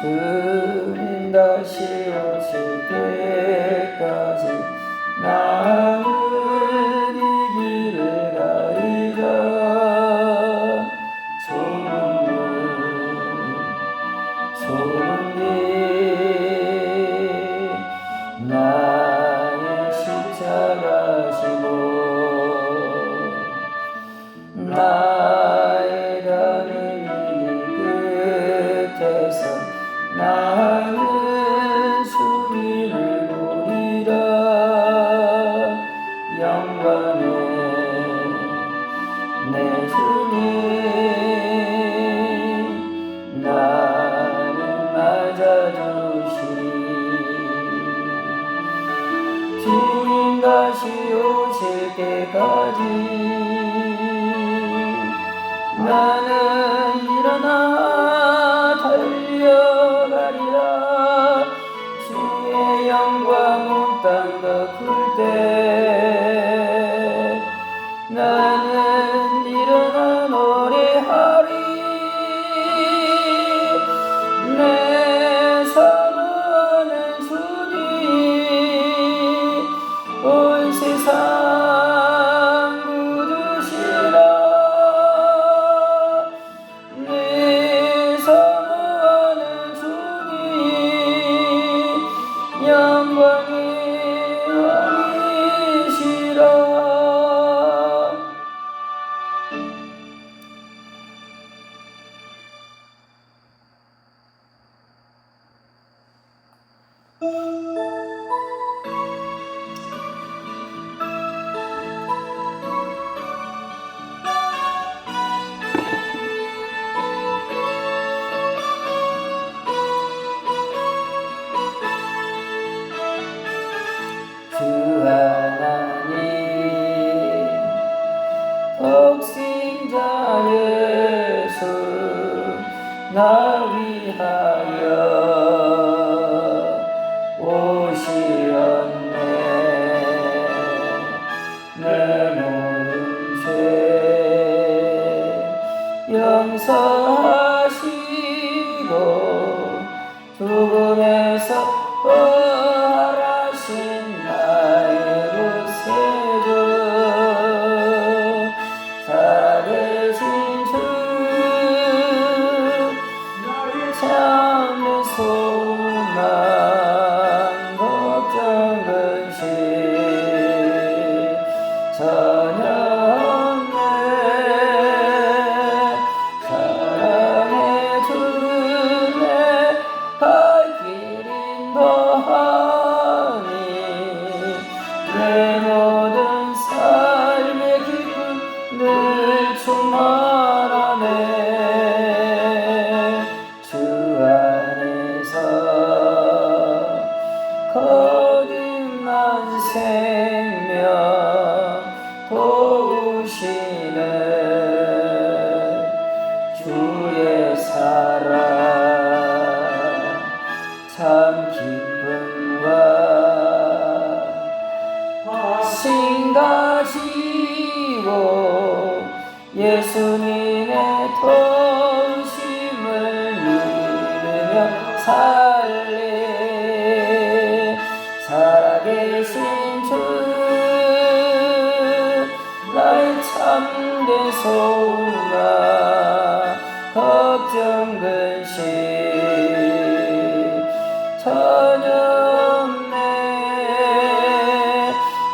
주님 다시 오실 때까지 나는 이 길을 가리라. 좁은 길 나의 십자가 지고 나의 가는 이 끝에서 나는 주님을 보리라. 영광의 내 주님 나를 맞아주시니 주님 다시 오실 때까지 나는 일어나 달려가리라. 주의 영광 온 땅 덮을 때 나는 일어나 노래하리. 내 사랑하는 주님 온 세상 굳으시라. 내 사랑하는 주님 영광의 왕이시라. 주 하나님 독생자 예수 나 위하여 오시었네. 내 모든 죄 용서하시고 죽음에서 부활하신 나의 구세주 살아계신 주 나의 참된 소망 걱정 근심 전혀 없네. 사랑해 주네 갈 길 인도하니 내 모든 삶의 기쁨 늘 충만하네. 주 안에서 거듭난 생명 도우시는 주의 사랑 참 기쁨과 신 가지고 예수님의 도우심을 믿으며 살래. 살아계신 주 나의 참된 소망 걱정 근심 전혀 없네.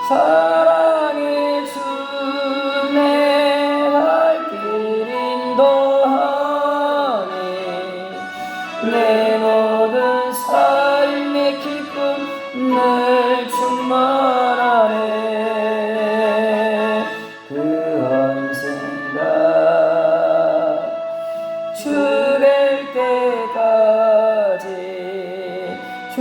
사랑해 주네 갈 길 인도하니 내 모든 삶의 기쁨 늘 충만하네. 그 언젠가 주 뵐 때까지 주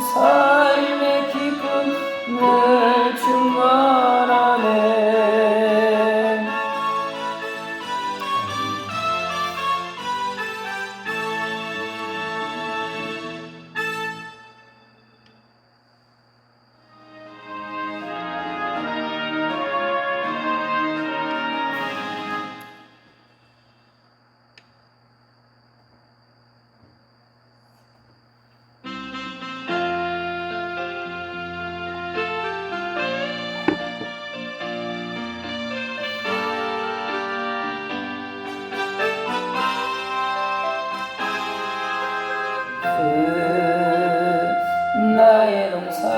삶의 기쁨을 충만하네. 나의 동산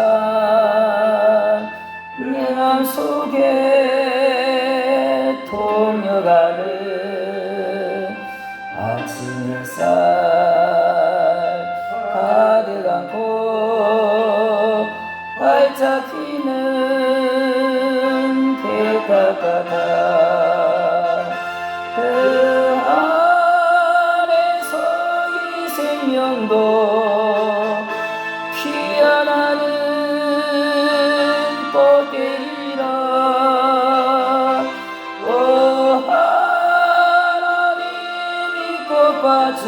내 맘속에 동요가는 아침 햇살 가득 안고 활짝 피는 대가 같아. 그 안에서 이 생명도 피어나는 꽃되리라. 오 하나님이 꽃받쳐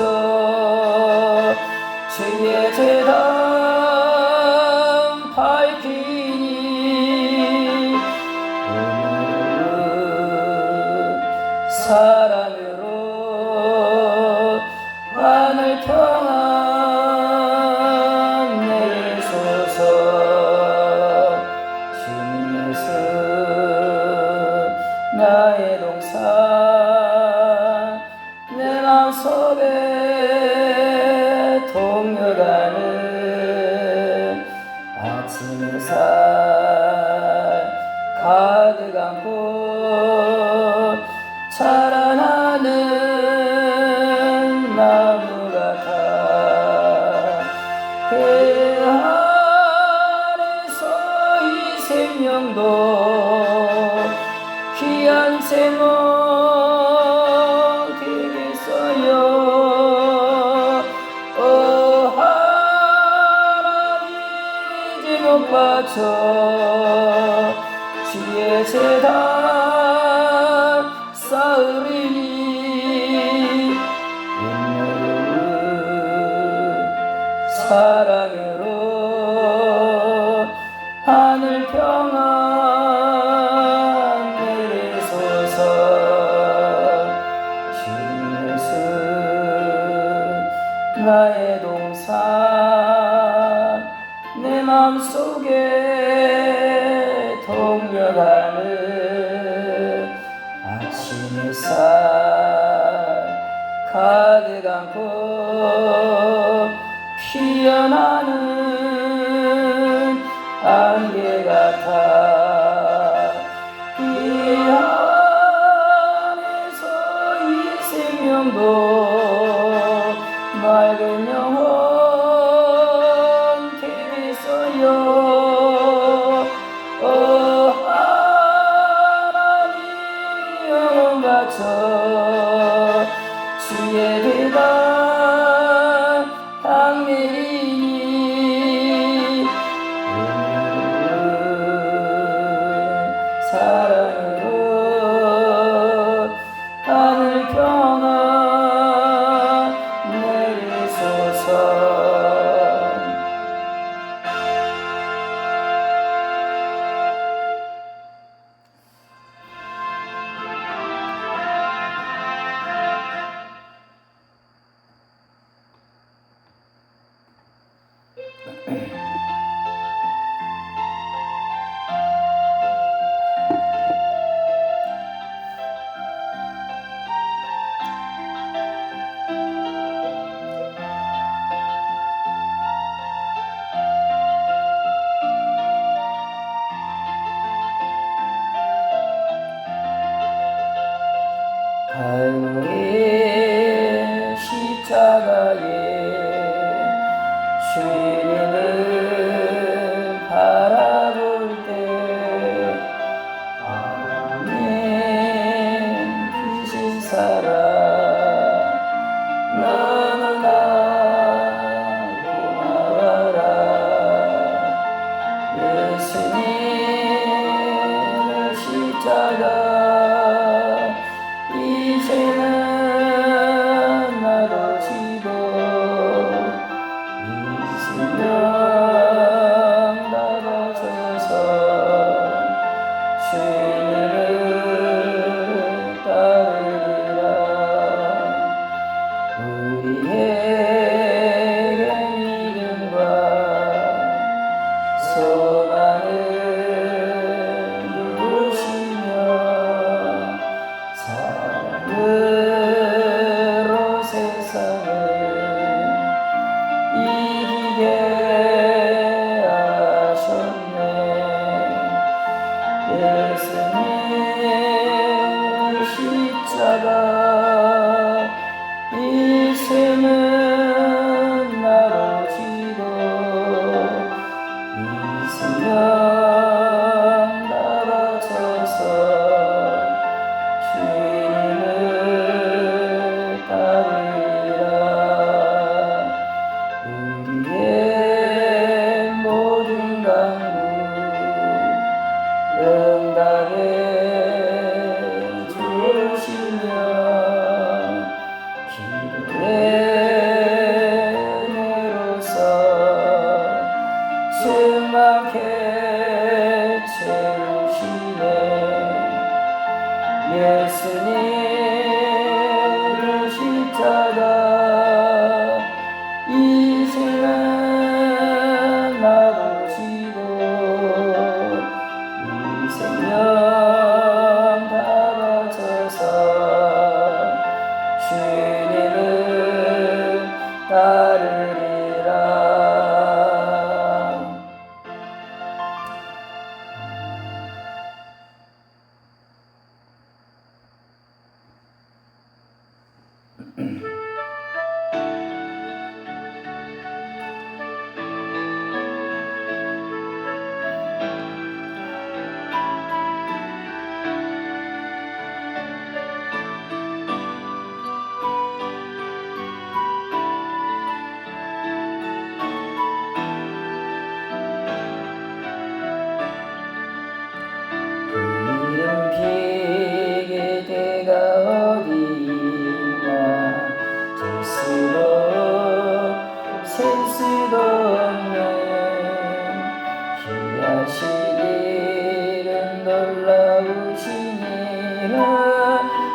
주의 재단 밝히니 사랑으로 하늘 평안 내리소서. 주님 예수 나의 동산 내 맘속에 동요가는 아침 햇살 가득 안고 자라나는 나무 같아. 그 안에서 이 생명도 귀한 제목 되겠어요. 오 하나님 제목 바쳐 주의 재단 쌓으리니 사랑으로 하늘 평안 내리소서. 주님 예수 나의 동산 내 맘속에 동요가는 아침 햇살 가득 안고 피어나는 안개 같아. 이 안에서 이 생명도 맑은 영혼 되겠어요. 오 하나님 영혼 바쳐 주의 대단 향내리니 사랑으로 하늘 평안 내리소서. 갈보리 십자가에 주님을 바라볼 때 아멘 크신 사랑 너무나 고마워라. 생명 다 바쳐서 주님을 따르리라. 우리에게 믿음과 소망을 주시며 사랑으로 세상을 이기게 하셨네. 예수님 십자가 이 생은 나로 지고 이 생명 다 바쳐서 주님을 따르리라. 우리의 모든 간구 응답해 주시며 기도의 은혜로서 충만케 채우시네. 예수님 십자가 이 생은 나로 지고 이 생명 다 바쳐서 주님을 따르리라. 이름 비길 때가 어디 있나. 잴 수도 셀 수도 없네. 귀하신 이름 놀라우신 이름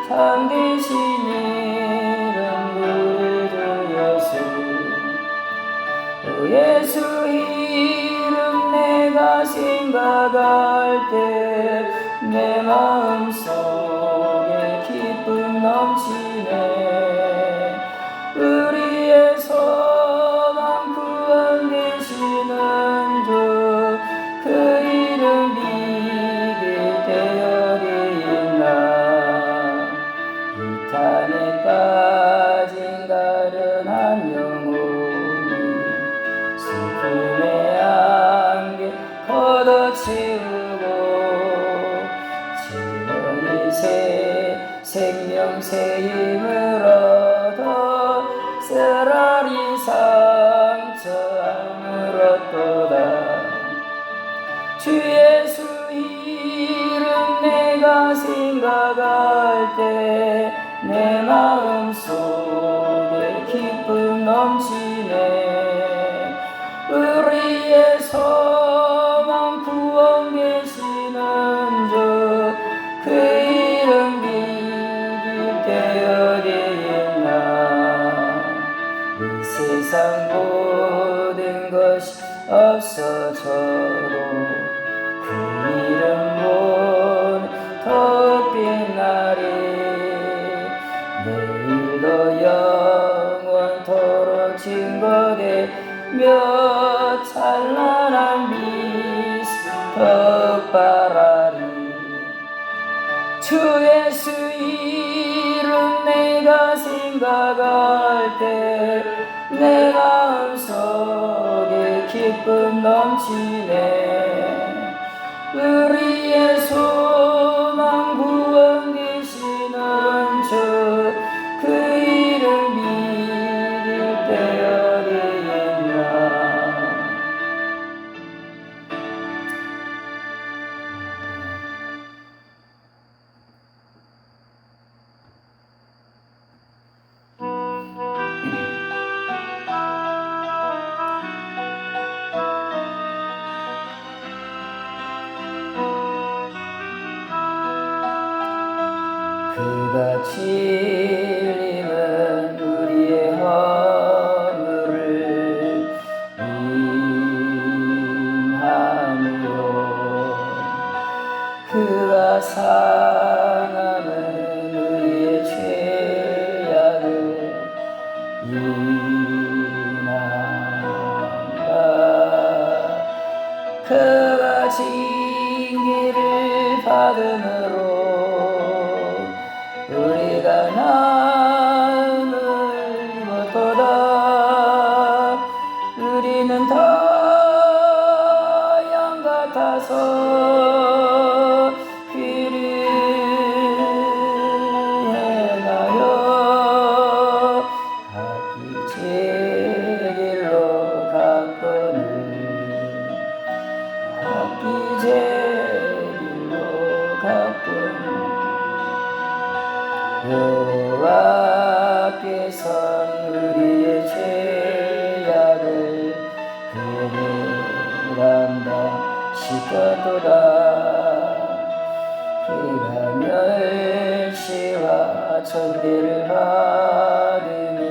참되신 이름 우리 주 예수. 오 예수 이름 내가 생각할 때 내 마음속에 기쁨 넘치네. 우리의 소망 구원 되시는 주 그 이름 비길 때 어디 있나. 이 탄에 빠진 가련한 영혼이 슬픔의 안개 걷어치우고 지원이 생명 새 힘을 얻어 쓰라린 상처 아물었도다. 주 예수 이름 내가 생각할 때 내 마음속에 기쁨 넘치네. 우리의 소망 구원 되시는 주 그 이름 비길 때 어디 있나. 이 세상 모든 것이 없어져도 그 이름 모두 더 빛나리. 내일도 영원토록 증거되며 찬란한 빛 덕바라리. 주 예수 이름 내가 생각할 때 내 마음속에 기쁨 넘치네. 우리의 소망 구원 되시는 주 그 이름 믿을 때 어디 있나. 진림은 우리의 허물을 인하며 그가 상함은 우리의 죄악을 인하라. 그가 징계를 받음으로 우리가 나음을 입었도다. 우리는 다 양 같아서 귀를 행하여 각기 제 길로 갔거늘 각기 제 길로 갔거늘 여호와께선 우리의 죄악을 그늘한다 시켰도다. 그가 멸시와 천대를 받으니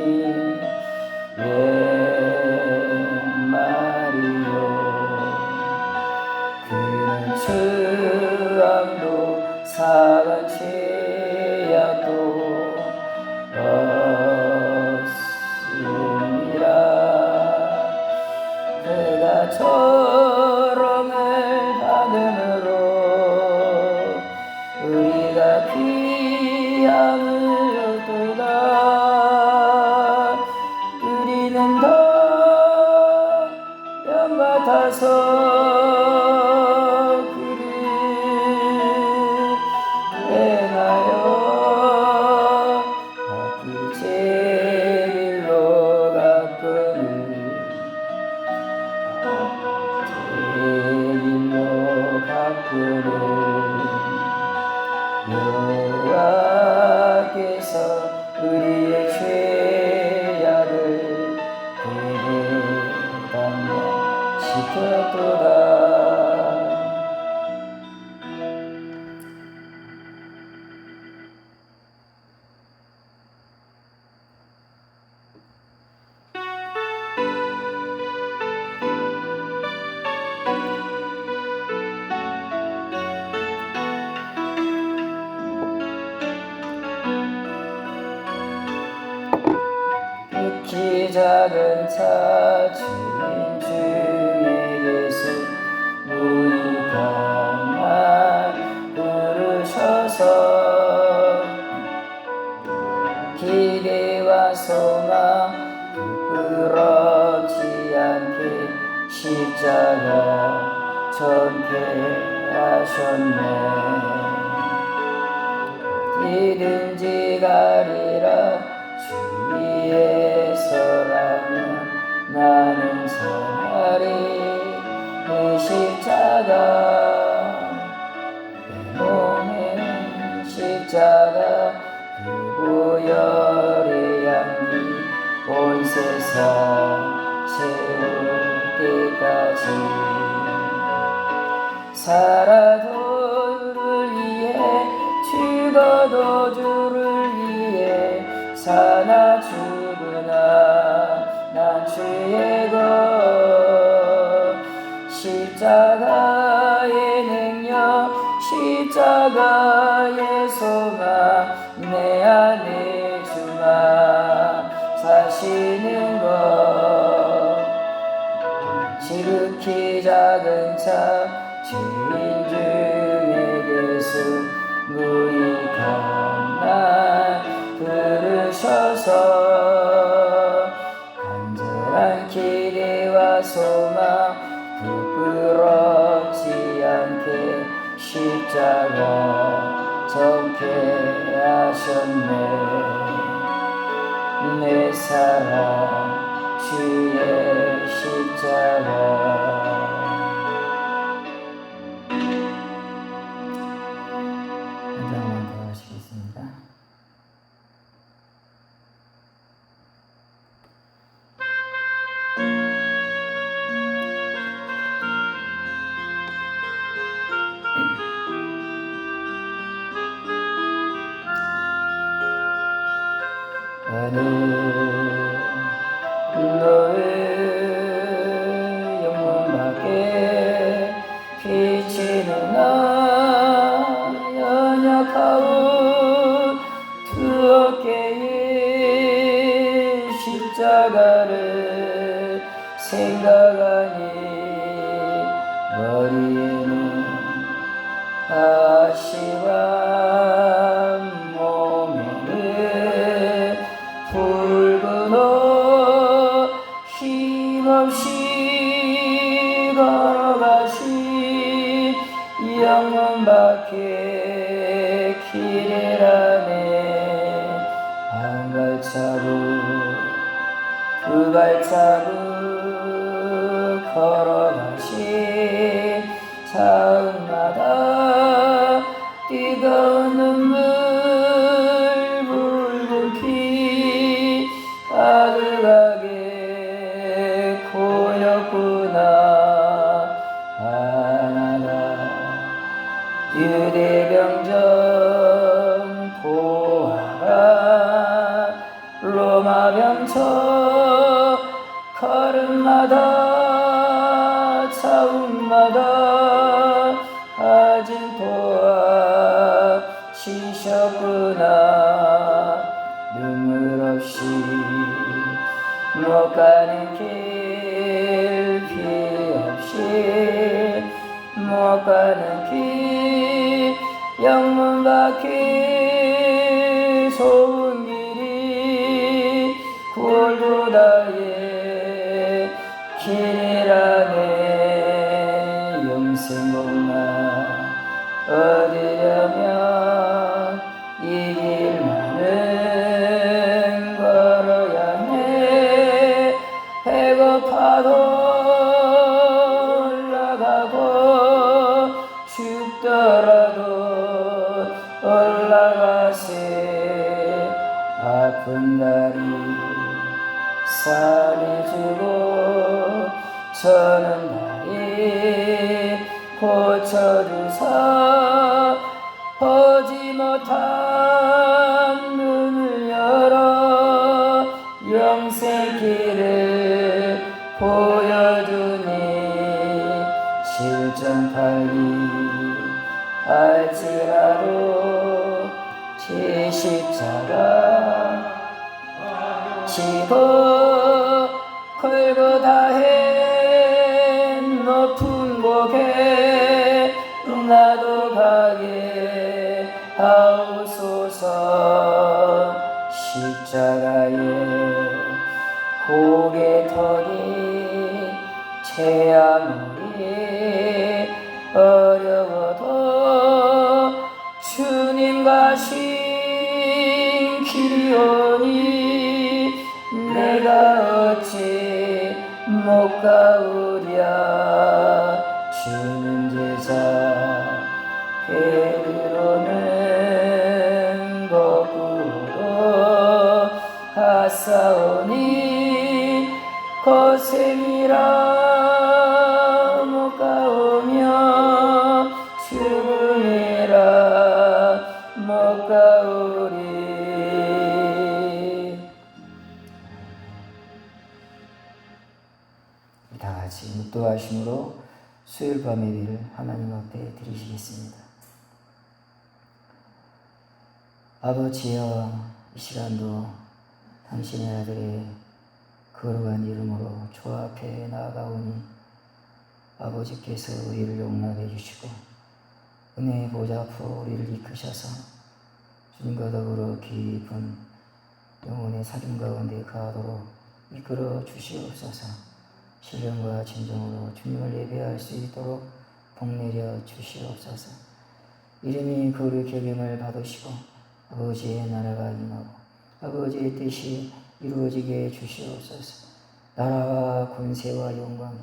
왜 말이요. 그는 주함도 사간 죄악도 없으니라. 그가 조롱을 받음으로 우리가 귀함을 얻도다. 우리는 다 양 같아서 그를 행하여 각기 제 길로 갔거늘 제 길로 갔거늘 여호와께서 우리의 죄악을 배당하여 시켰도다. 키 작은 차 주인 중에 예수 무익한 부르셔서 기대와 소망 부끄럽지 않게 십자가 전폐하셨네. 어디든지 가리라 주위에서라면 나는 살아리. 그 십자가 내 몸에는 십자가 그 보혈의 향기 온 세상 채울 때까지 살아도 주를 위해 죽어도 주를 위해 사나 죽으나 난 주의 것. 십자가의 능력 십자가의 소망 내 안에 주만 사시는 것. 지극히 작은 차 주인 중에 예수 무익한 날 부르셔서 간절한 기대와 소망 부끄럽지 않게 십자가 전폐하셨네. 내 사랑 주의 십자가. 한 장만 더 하시겠습니다. 가시와 몸에는 붉은 옷 힘없이 걸어가신 영문 밖에 길이라네. 한 발자국 두 발자국 걸어가신 자음마다 뜨거운 눈물 붉은 피 가득하게 고였구나. 하나가 유대병정 보아라. 로마 병처 걸음마다 차움마다 아진 도와 치셨구나. 눈물 없이 못 가는 길 피 없이 못 가는 길 영문 밖에 좋은 길이 골고다의 길이라네. 영생복나 얻으려면 이 길만은 걸어야 해. 배고파도 올라가고 죽더라도 올라가세. 아픈 다리 살해주고 저는 다리 고쳐주사. 보지 못한 눈을 열어 영생길을 보여주니. 7.8리 알지라도 제 십자가 지고 걸고 다해 높은 고개 나도 가게 하옵소서. 십자가에 고개턱이 채아물이 어려워도 주님 가신 길이 오니 내가 어찌 못 가오랴. 주는 제자 베드로는 거꾸로 하사오니 고생이라 못 가오며 죽음이라 못 가오리. 다 같이 묵도하심으로 수요일 밤 예배를 하나님 앞에 드리시겠습니다. 아버지여, 이 시간도 당신의 아들의 거룩한 이름으로 주 앞에 나아가오니 아버지께서 우리를 용납해 주시고 은혜의 보좌 앞으로 우리를 이끄셔서 주님과 더불어 깊은 영혼의 사귐 가운데 가도록 이끌어 주시옵소서. 신령과 진정으로 주님을 예배할 수 있도록 복내려 주시옵소서. 이름이 거룩 여김을 받으시고 아버지의 나라가 임하고 아버지의 뜻이 이루어지게 해 주시옵소서. 나라와 권세와 영광이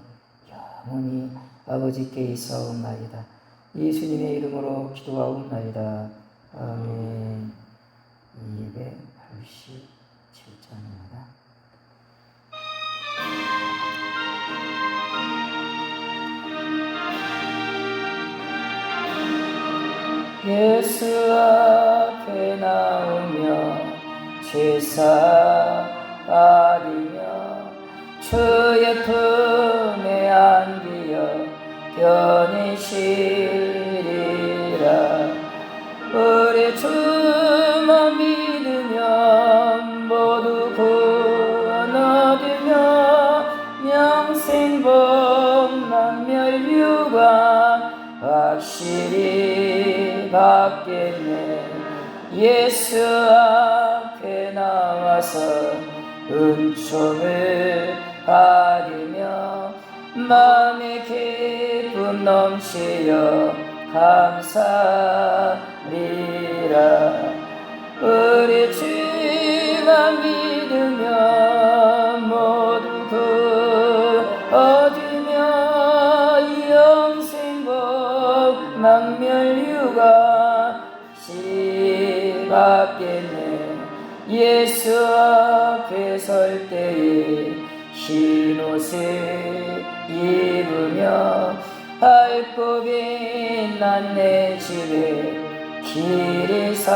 영원히 아버지께 있사옵나이다. 예수님의 이름으로 기도하옵나이다. 아멘. 287장입니다. 예수 앞에 나오며 제사 아리며 주의 품에 안기어 견이시리라. 우리 주만 믿으면 모두 구원 얻으며 영생복 남멸유관 확실히 받겠네. 예수 앞에 나와서 은총을 받으며 마음의 기쁨 넘치여 감사리라. 우리 주만 믿으며 모두 얻으며 영생복 망멸유가 받겠네. 예수 앞에 설 때에 흰옷을 입으며 밝고 빛난 내 집에 길이 살리라.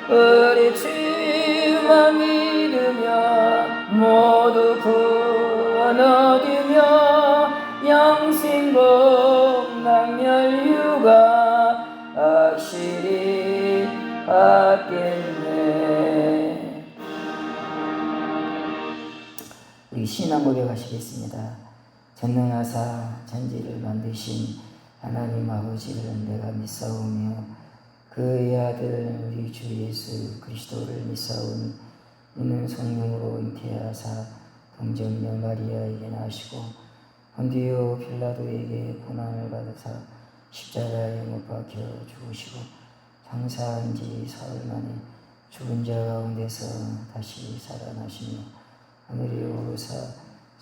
우리 주만 믿으며 모두 구원 얻으며 영생복 남멸유가 확실히 받겠네. 우리 신앙 고백하시겠습니다. 전능하사 천지를 만드신 하나님 아버지를 내가 믿사오며 그의 아들 우리 주 예수 그리스도를 믿사오니 이는 성령으로 잉태하사 동정녀 마리아에게 나시고 본디오 빌라도에게 고난을 받으사 십자가에 못 박혀 죽으시고 장사한 지 사흘 만에 죽은 자 가운데서 다시 살아나시며 하늘에 오르사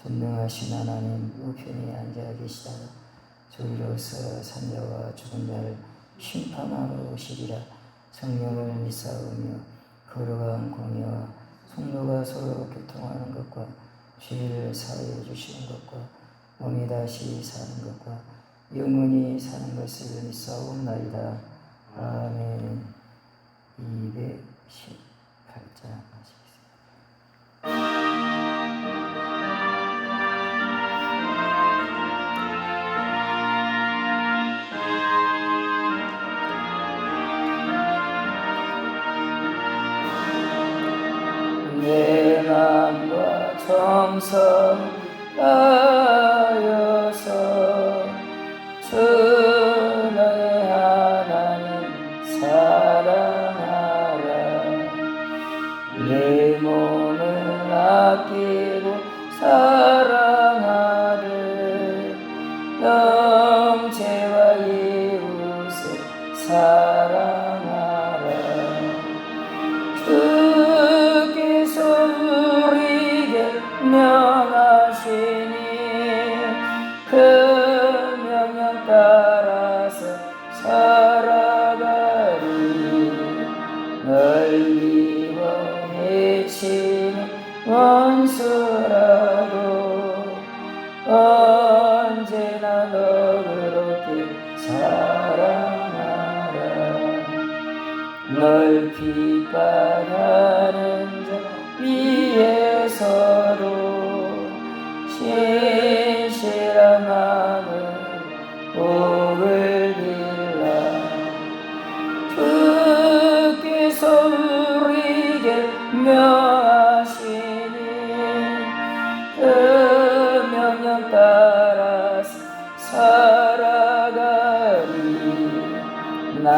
전능하신 하나님 우편에 앉아 계시다가 저희로서 산자와 죽은 자를 심판하러 오시리라. 성령을 믿사오며 거룩한 공의와 성도가 서로 교통하는 것과 죄를 사하여 주시는 것과 몸이 다시 사는 것과 영원히 사는 것을 믿사옵나이다. 아멘. 218장 하시겠습니다. 내 맘과 정성 다하여서 주 너의 하나님 사랑하라. 내 몸을 아끼고 사랑하되 영체와 이웃을 사랑하라. 주께서 우리에게 명하시니 그 명령 따라서 살아가리. 널 미워해치는 원수라도 언제나 너 그렇게 사랑하라. 널 핍박하는 자 위에서도 신실한 마음을 복을 빌라. 주께서 우리에게 명하시니 그 명령 따라서 살아가리. 나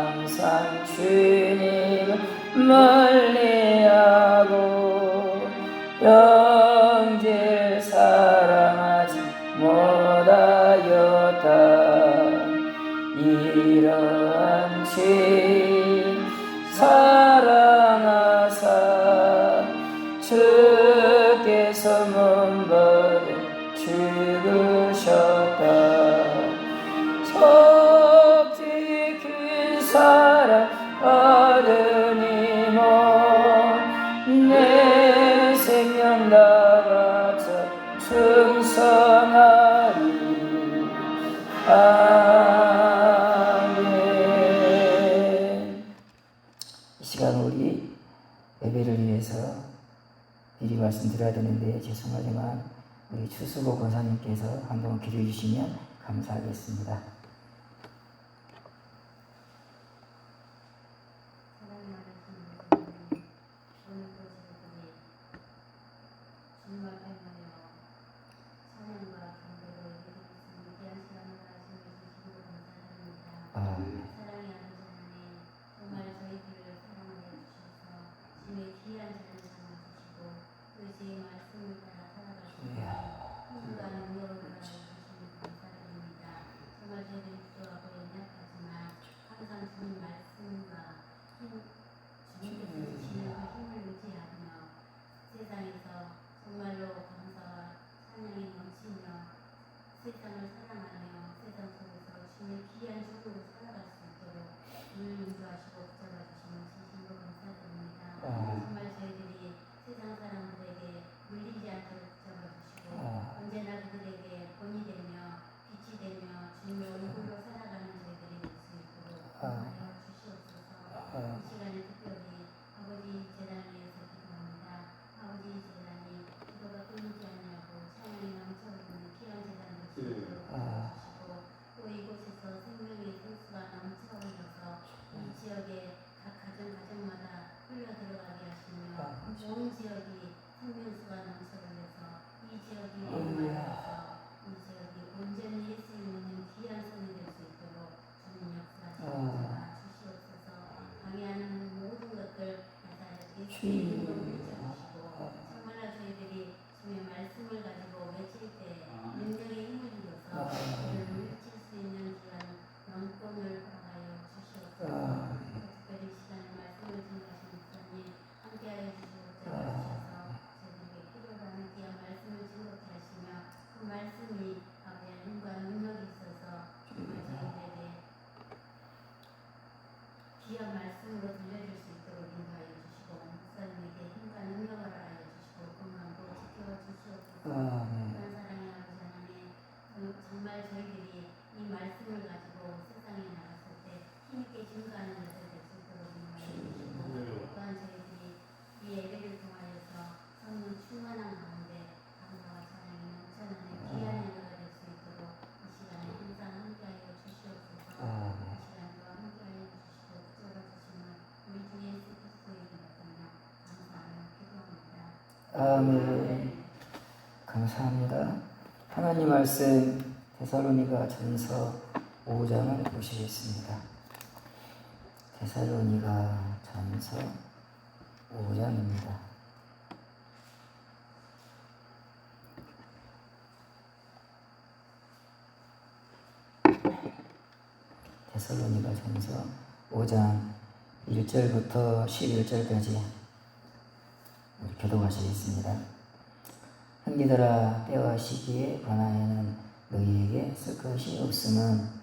항상 주님을 멀리하고 영질 사랑하지 못하였다. 이러한 죄인 사랑하사 주께서 몸버려 죽으셨다. 속죄의 큰 사랑 얻으니모 내 생명 다 바쳐 충성하리. 아멘. 이 시간 우리 예배를 위해서 미리 말씀드려야 되는데 죄송하지만 우리 추수복 권사님께서 한번 기도해 주시면 감사하겠습니다. 온 지역이 생명수가 넘쳐흘려서 이 지역이 목마르서 이 지역이 온전히 예수 믿는 귀한 손이 될 수 있도록 주님 역사하시옵소서. 주시옵소서. 방해하는 모든 것들 예수의 힘으로 물려주시고 정말로 저희들이 주님의 말씀을 가지고 외칠 때 능력의 힘을 주어서 그를 물리칠 수 있는 귀한 영권을 허락하여 주시옵소서. 특별히 시간에 말씀을 증거하신 목사님 함께하여 주시옵소서. 저희들에게 필요로 하는 귀한 말씀을 증거케 하시며 그 말씀이 아버지의 힘과 능력이 있어서 정말 저희들에게 귀한 말씀으로 들려줄 수 있도록 인도하여 주시고 목사님에게 힘과 능력을 하여 주시고 건강도 지켜 주시옵소서. 그런 사랑의 아버지 하나님, 정말 저희들이 이 말씀을 가지고 세상에 나갔을 때 힘있게 증거하는 것을 될 수 있도록 인도하여 주시고 또한 저희들이 이 예배를 통하여서 성령 충만한 가운데 감사와 찬양이 넘쳐나는 귀한 예배가 될 수 있도록 이 시간에 항상 함께하여 주시옵소서. 이 시간도 함께하여 주시고 붙잡아주시는 우리 주 예수 그리스도의 이름 받으며 감사하며 기도합니다. 아멘. 감사합니다. 하나님 말씀 데살로니가 전서 5장을 보시겠습니다. 데살로니가 전서 5장입니다. 데살로니가 전서 5장 1절부터 11절까지 교독하시겠습니다. 형제들아, 때와 시기에 관하여는 너희에게 쓸 것이 없음은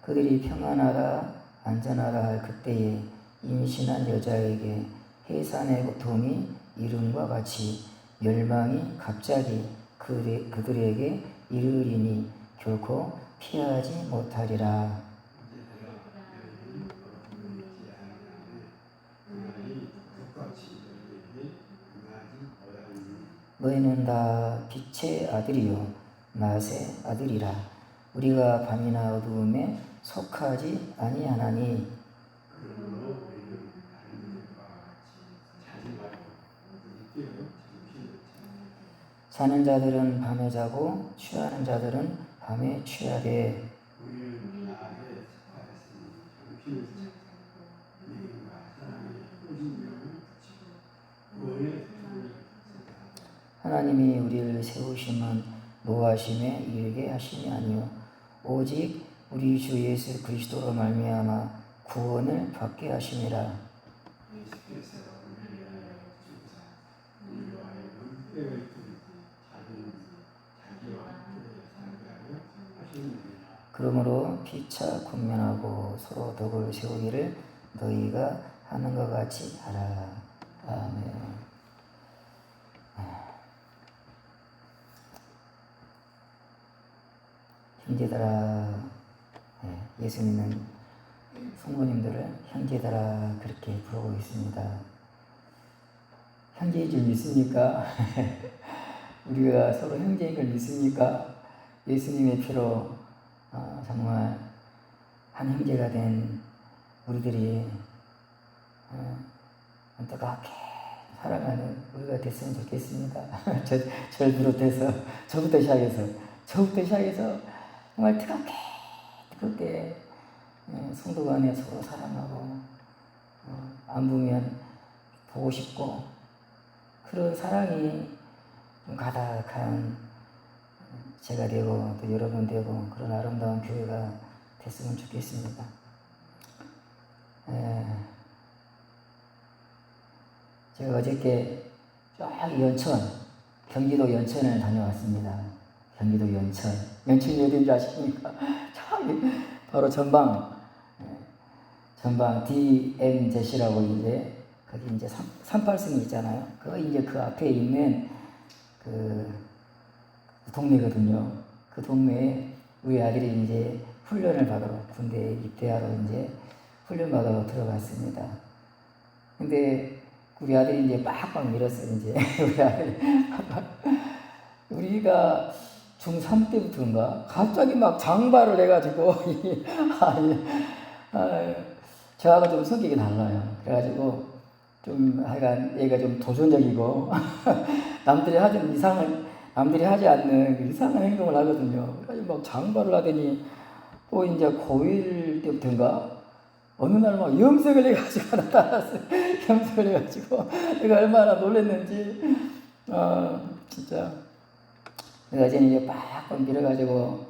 그들이 평안하라 안전하라 할 그때에 임신한 여자에게 해산의 고통이 이름과 같이 멸망이 갑자기 그들에게 이르리니 결코 피하지 못하리라. 너희는 다 빛의 아들이요 낮의 아들이라. 우리가 밤이나 어두움에 속하지 아니하나니 자는 자들은 밤에 자고 취하는 자들은 밤에 취하되 하나님이 우리를 세우심은 노하심에 이르게 하심이 아니요 오직 우리 주 예수 그리스도로 말미암아 구원을 받게 하심이라. 그러므로 피차 권면하고 서로 덕을 세우기를 너희가 하는 것 같이 하라. 아멘. 형제들아, 예수 믿는 성도님들을 형제들아 그렇게 부르고 있습니다. 형제인 줄 믿습니까? 우리가 서로 형제인 걸 믿습니까? 예수님의 피로 정말 한 형제가 된 우리들이 안타깝게 사랑하는 우리가 됐으면 좋겠습니다. 저를 비롯해서 저부터 시작해서 정말 뜨겁게 성도 간에 서로 사랑하고 안 보면 보고 싶고 그런 사랑이 좀 가득한 제가 되고 또 여러분 되고 그런 아름다운 교회가 됐으면 좋겠습니다. 제가 어저께 저기 경기도 연천을 다녀왔습니다. 경기도 연천이 어딘지 아십니까? 저기 바로 전방 DMZ라고 이제 거기 이제 38승이 있잖아요. 그 앞에 있는 그 동네거든요. 그 동네에 우리 아들이 이제 훈련을 받으러 군대에 입대하러 이제 훈련 받으러 들어갔습니다. 근데 우리 아들이 이제 빡빡 밀었어요. 이제 우리 아들이 우리가 중3 때부터인가 갑자기 막 장발을 해가지고 저하고 좀 성격이 달라요. 그래가지고 좀 하여간 얘가 좀 도전적이고 남들이 하지 않는 그 이상한 행동을 하거든요. 그래가지고 막 장발을 하더니 또 이제 고1 때부터인가 어느 날 막 염색을 해가지고 나타났어요. 염색을 해가지고 내가 얼마나 놀랐는지 진짜. 그래서 저는 이제 빡빡 밀어가지고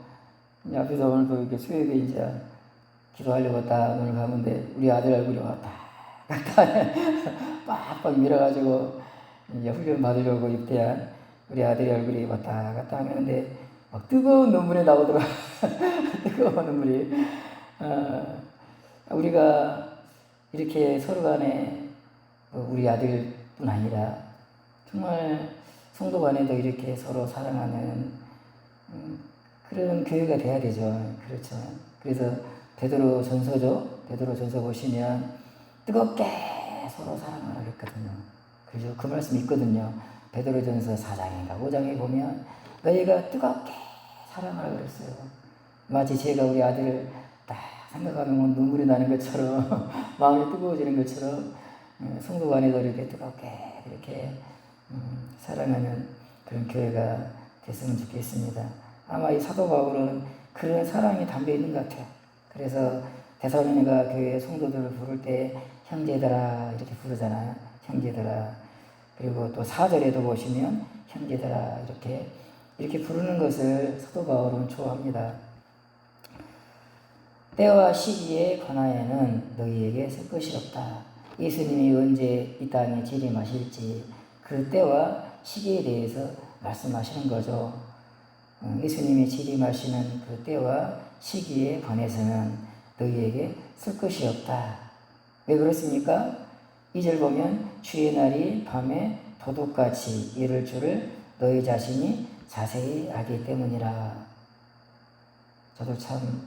이제 앞에서 오늘도 이렇게 수요일에 이제 기도하려고 딱 오늘 가는데 우리 아들 얼굴이 왔다 갔다 빡빡 밀어가지고 이제 훈련 받으려고 입대한 우리 아들의 얼굴이 왔다 갔다 하는데 막 뜨거운 눈물이 나오더라고요. 뜨거운 눈물이. 우리가 이렇게 서로 간에 우리 아들뿐 아니라 정말 성도 간에도 이렇게 서로 사랑하는 그런 교회가 돼야 되죠. 그렇죠. 그래서 베드로전서 보시면 뜨겁게 서로 사랑하라 그랬거든요. 그죠? 그 말씀이 있거든요. 베드로전서 4장인가 5장에 보면 너희가 뜨겁게 사랑하라 그랬어요. 마치 제가 우리 아들을 딱 생각하면 눈물이 나는 것처럼 마음이 뜨거워지는 것처럼 성도 간에도 이렇게 뜨겁게 이렇게 사랑하는 그런 교회가 됐으면 좋겠습니다. 아마 이 사도 바울은 그런 사랑이 담겨 있는 것 같아요. 그래서 데살로니가 교회 성도들을 부를 때 형제들아 이렇게 부르잖아요. 형제들아. 그리고 또 4절에도 보시면 형제들아 이렇게 부르는 것을 사도 바울은 좋아합니다. 때와 시기에 관하여는 너희에게 쓸 것이 없다. 예수님이 언제 이 땅에 재림하실지 그 때와 시기에 대해서 말씀하시는 거죠. 예수님이 재림하시는 그 때와 시기에 관해서는 너희에게 쓸 것이 없다. 왜 그렇습니까? 2절 보면 주의 날이 밤에 도둑같이 이를 줄을 너희 자신이 자세히 알기 때문이라. 저도 참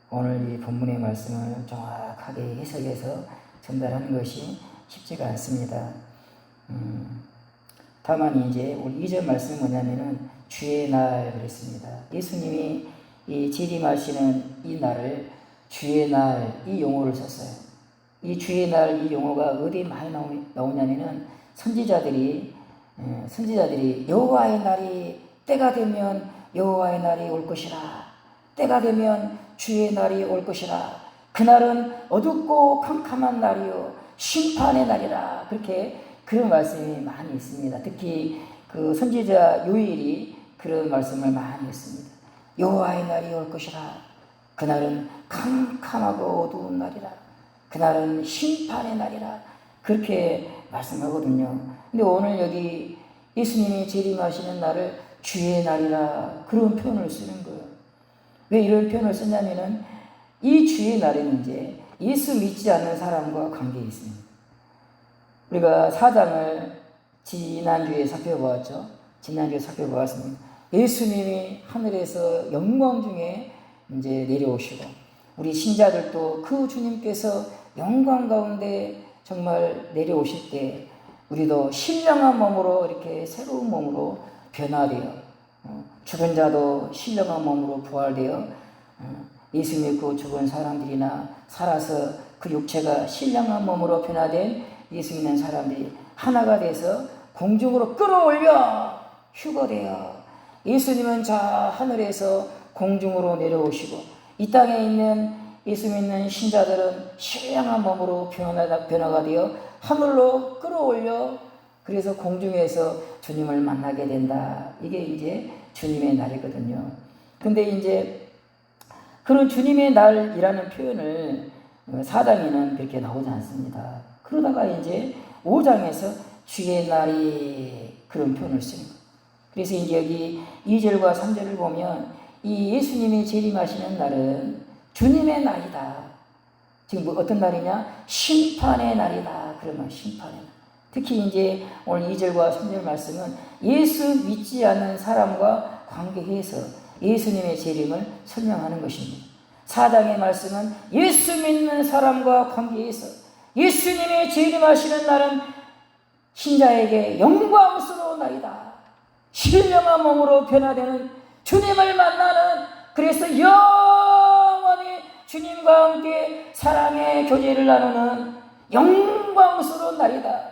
오늘 이 본문의 말씀을 정확하게 해석해서 전달하는 것이 쉽지가 않습니다. 다만 이제 우리 2절 말씀은 뭐냐면은 주의 날 그랬습니다. 예수님이 이 재림하시는 이 날을 주의 날 이 용어를 썼어요. 이 주의 날 이 용어가 어디 많이 나오냐면은 선지자들이 여호와의 날이 때가 되면 여호와의 날이 올 것이라. 때가 되면 주의 날이 올 것이라. 그날은 어둡고 캄캄한 날이요 심판의 날이라. 그렇게 그런 말씀이 많이 있습니다. 특히 그 선지자 요엘이 그런 말씀을 많이 했습니다. 여호와의 날이 올 것이라. 그날은 캄캄하고 어두운 날이라. 그날은 심판의 날이라. 그렇게 말씀하거든요. 근데 오늘 여기 예수님이 재림하시는 날을 주의 날이라 그런 표현을 쓰는 거예요. 왜 이런 표현을 쓰냐면은 이 주의 날에는 이제 예수 믿지 않는 사람과 관계가 있습니다. 우리가 4장을 지난주에 살펴보았죠. 지난주에 살펴보았습니다. 예수님이 하늘에서 영광 중에 이제 내려오시고 우리 신자들도 그 주님께서 영광 가운데 정말 내려오실 때 우리도 신령한 몸으로 이렇게 새로운 몸으로 변화되어 죽은 자도 신령한 몸으로 부활되어 예수 믿고 죽은 사람들이나 살아서 그 육체가 신령한 몸으로 변화된 예수 믿는 사람들이 하나가 돼서 공중으로 끌어올려 휴거되어 예수님은 저 하늘에서 공중으로 내려오시고 이 땅에 있는 예수 믿는 신자들은 신령한 몸으로 변화가 되어 하늘로 끌어올려 그래서 공중에서 주님을 만나게 된다. 이게 이제 주님의 날이거든요. 근데 이제 그런 주님의 날이라는 표현을 4장에는 그렇게 나오지 않습니다. 그러다가 이제 5장에서 주의 날이 그런 표현을 쓰는 거예요. 그래서 이제 여기 2절과 3절을 보면 이 예수님이 재림하시는 날은 주님의 날이다. 지금 뭐 어떤 날이냐? 심판의 날이다. 그러면 심판의 날. 특히 이제 오늘 2절과 3절 말씀은 예수 믿지 않는 사람과 관계해서 예수님의 재림을 설명하는 것입니다. 4장의 말씀은 예수 믿는 사람과 관계해서 예수님의 재림하시는 날은 신자에게 영광스러운 날이다. 신령한 몸으로 변화되는 주님을 만나는, 그래서 영원히 주님과 함께 사랑의 교제를 나누는 영광스러운 날이다.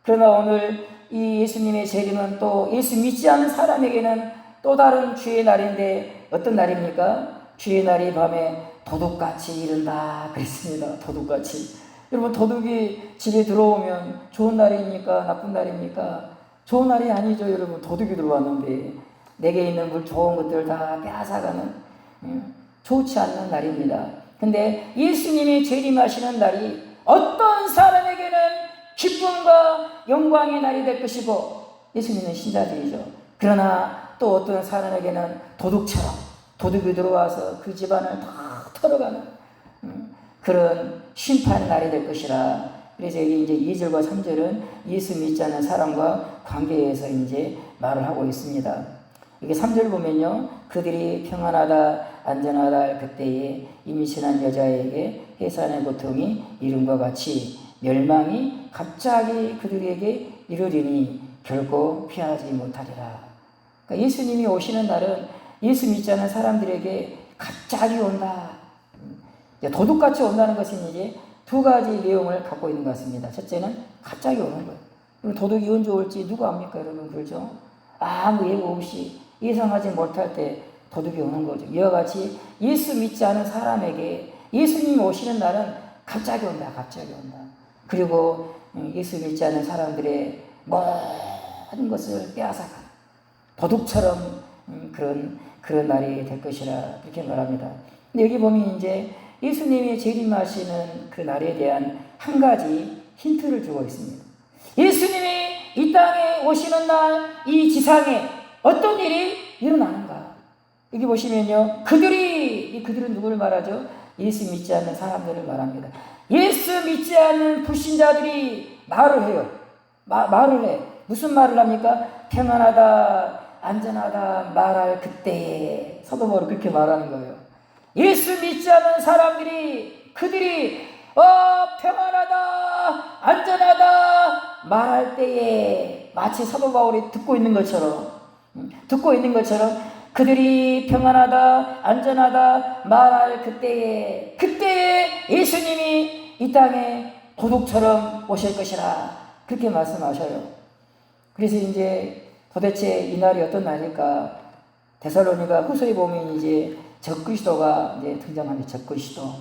그러나 오늘 이 예수님의 재림은 또 예수 믿지 않는 사람에게는 또 다른 주의 날인데 어떤 날입니까? 주의 날이 밤에 도둑같이 이른다 그랬습니다. 도둑같이. 여러분, 도둑이 집에 들어오면 좋은 날입니까? 나쁜 날입니까? 좋은 날이 아니죠. 여러분, 도둑이 들어왔는데 내게 있는 물 좋은 것들을 다 빼앗아가는 좋지 않는 날입니다. 근데 예수님이 재림하시는 날이 어떤 사람에게는 기쁨과 영광의 날이 될 것이고, 예수님은 신자들이죠. 그러나 또 어떤 사람에게는 도둑처럼 도둑이 들어와서 그 집안을 다 털어가는 그런 심판의 날이 될 것이라. 그래서 여기 이제 2절과 3절은 예수 믿지 않는 사람과 관계에서 이제 말을 하고 있습니다. 이게 3절 보면요, 그들이 평안하다 안전하다 할 그때에 임신한 여자에게 해산의 고통이 이름과 같이 멸망이 갑자기 그들에게 이르리니 결코 피하지 못하리라. 그러니까 예수님이 오시는 날은 예수 믿지 않는 사람들에게 갑자기 온다. 도둑같이 온다는 것은 이제 두 가지 내용을 갖고 있는 것 같습니다. 첫째는 갑자기 오는 거예요. 도둑이 언제 올지 누가 압니까, 여러분? 그렇죠? 아무 예고 없이 예상하지 못할 때 도둑이 오는 거죠. 이와 같이 예수 믿지 않은 사람에게 예수님이 오시는 날은 갑자기 온다, 갑자기 온다. 그리고 예수 믿지 않는 사람들의 모든 것을 빼앗아가는 도둑처럼 그런 날이 될 것이라 그렇게 말합니다. 근데 여기 보면 이제 예수님이 재림하시는 그 날에 대한 한 가지 힌트를 주고 있습니다. 예수님이 이 땅에 오시는 날 이 지상에 어떤 일이 일어나는가? 여기 보시면요, 그들은 누구를 말하죠? 예수 믿지 않는 사람들을 말합니다. 예수 믿지 않는 불신자들이 말을 해요. 말을 해. 무슨 말을 합니까? 평안하다, 안전하다 말할 그때에. 사도 바울은 그렇게 말하는 거예요. 예수 믿지 않는 사람들이, 그들이 평안하다, 안전하다 말할 때에, 마치 사도 바울이 듣고 있는 것처럼 그들이 평안하다, 안전하다 말할 그때에 예수님이 이 땅에 도둑처럼 오실 것이라 그렇게 말씀하셔요. 그래서 이제 도대체 이 날이 어떤 날일까? 데살로니가 후서에 보면 이제 적그리스도가 이제 등장합니다. 적그리스도.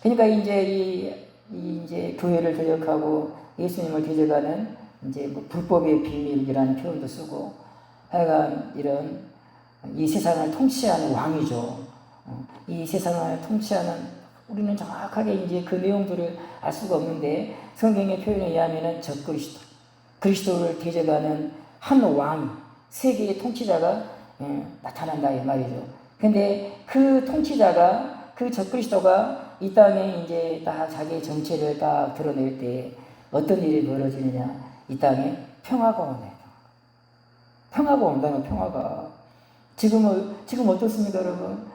그러니까 이제 이제 교회를 대적하고 예수님을 대적하는 이제 뭐 불법의 비밀이라는 표현도 쓰고, 하여간 이런 이 세상을 통치하는 왕이죠. 이 세상을 통치하는, 우리는 정확하게 이제 그 내용들을 알 수가 없는데 성경의 표현에 의하면은 적그리스도, 그리스도를 대적하는 한 왕이, 세계의 통치자가 나타난다 이 말이죠. 근데 그 통치자가, 그 적그리스도가 이 땅에 이제 다 자기의 정체를 다 드러낼 때 어떤 일이 벌어지느냐? 이 땅에 평화가 오네. 평화가 온다는, 평화가. 지금 어떻습니까, 여러분?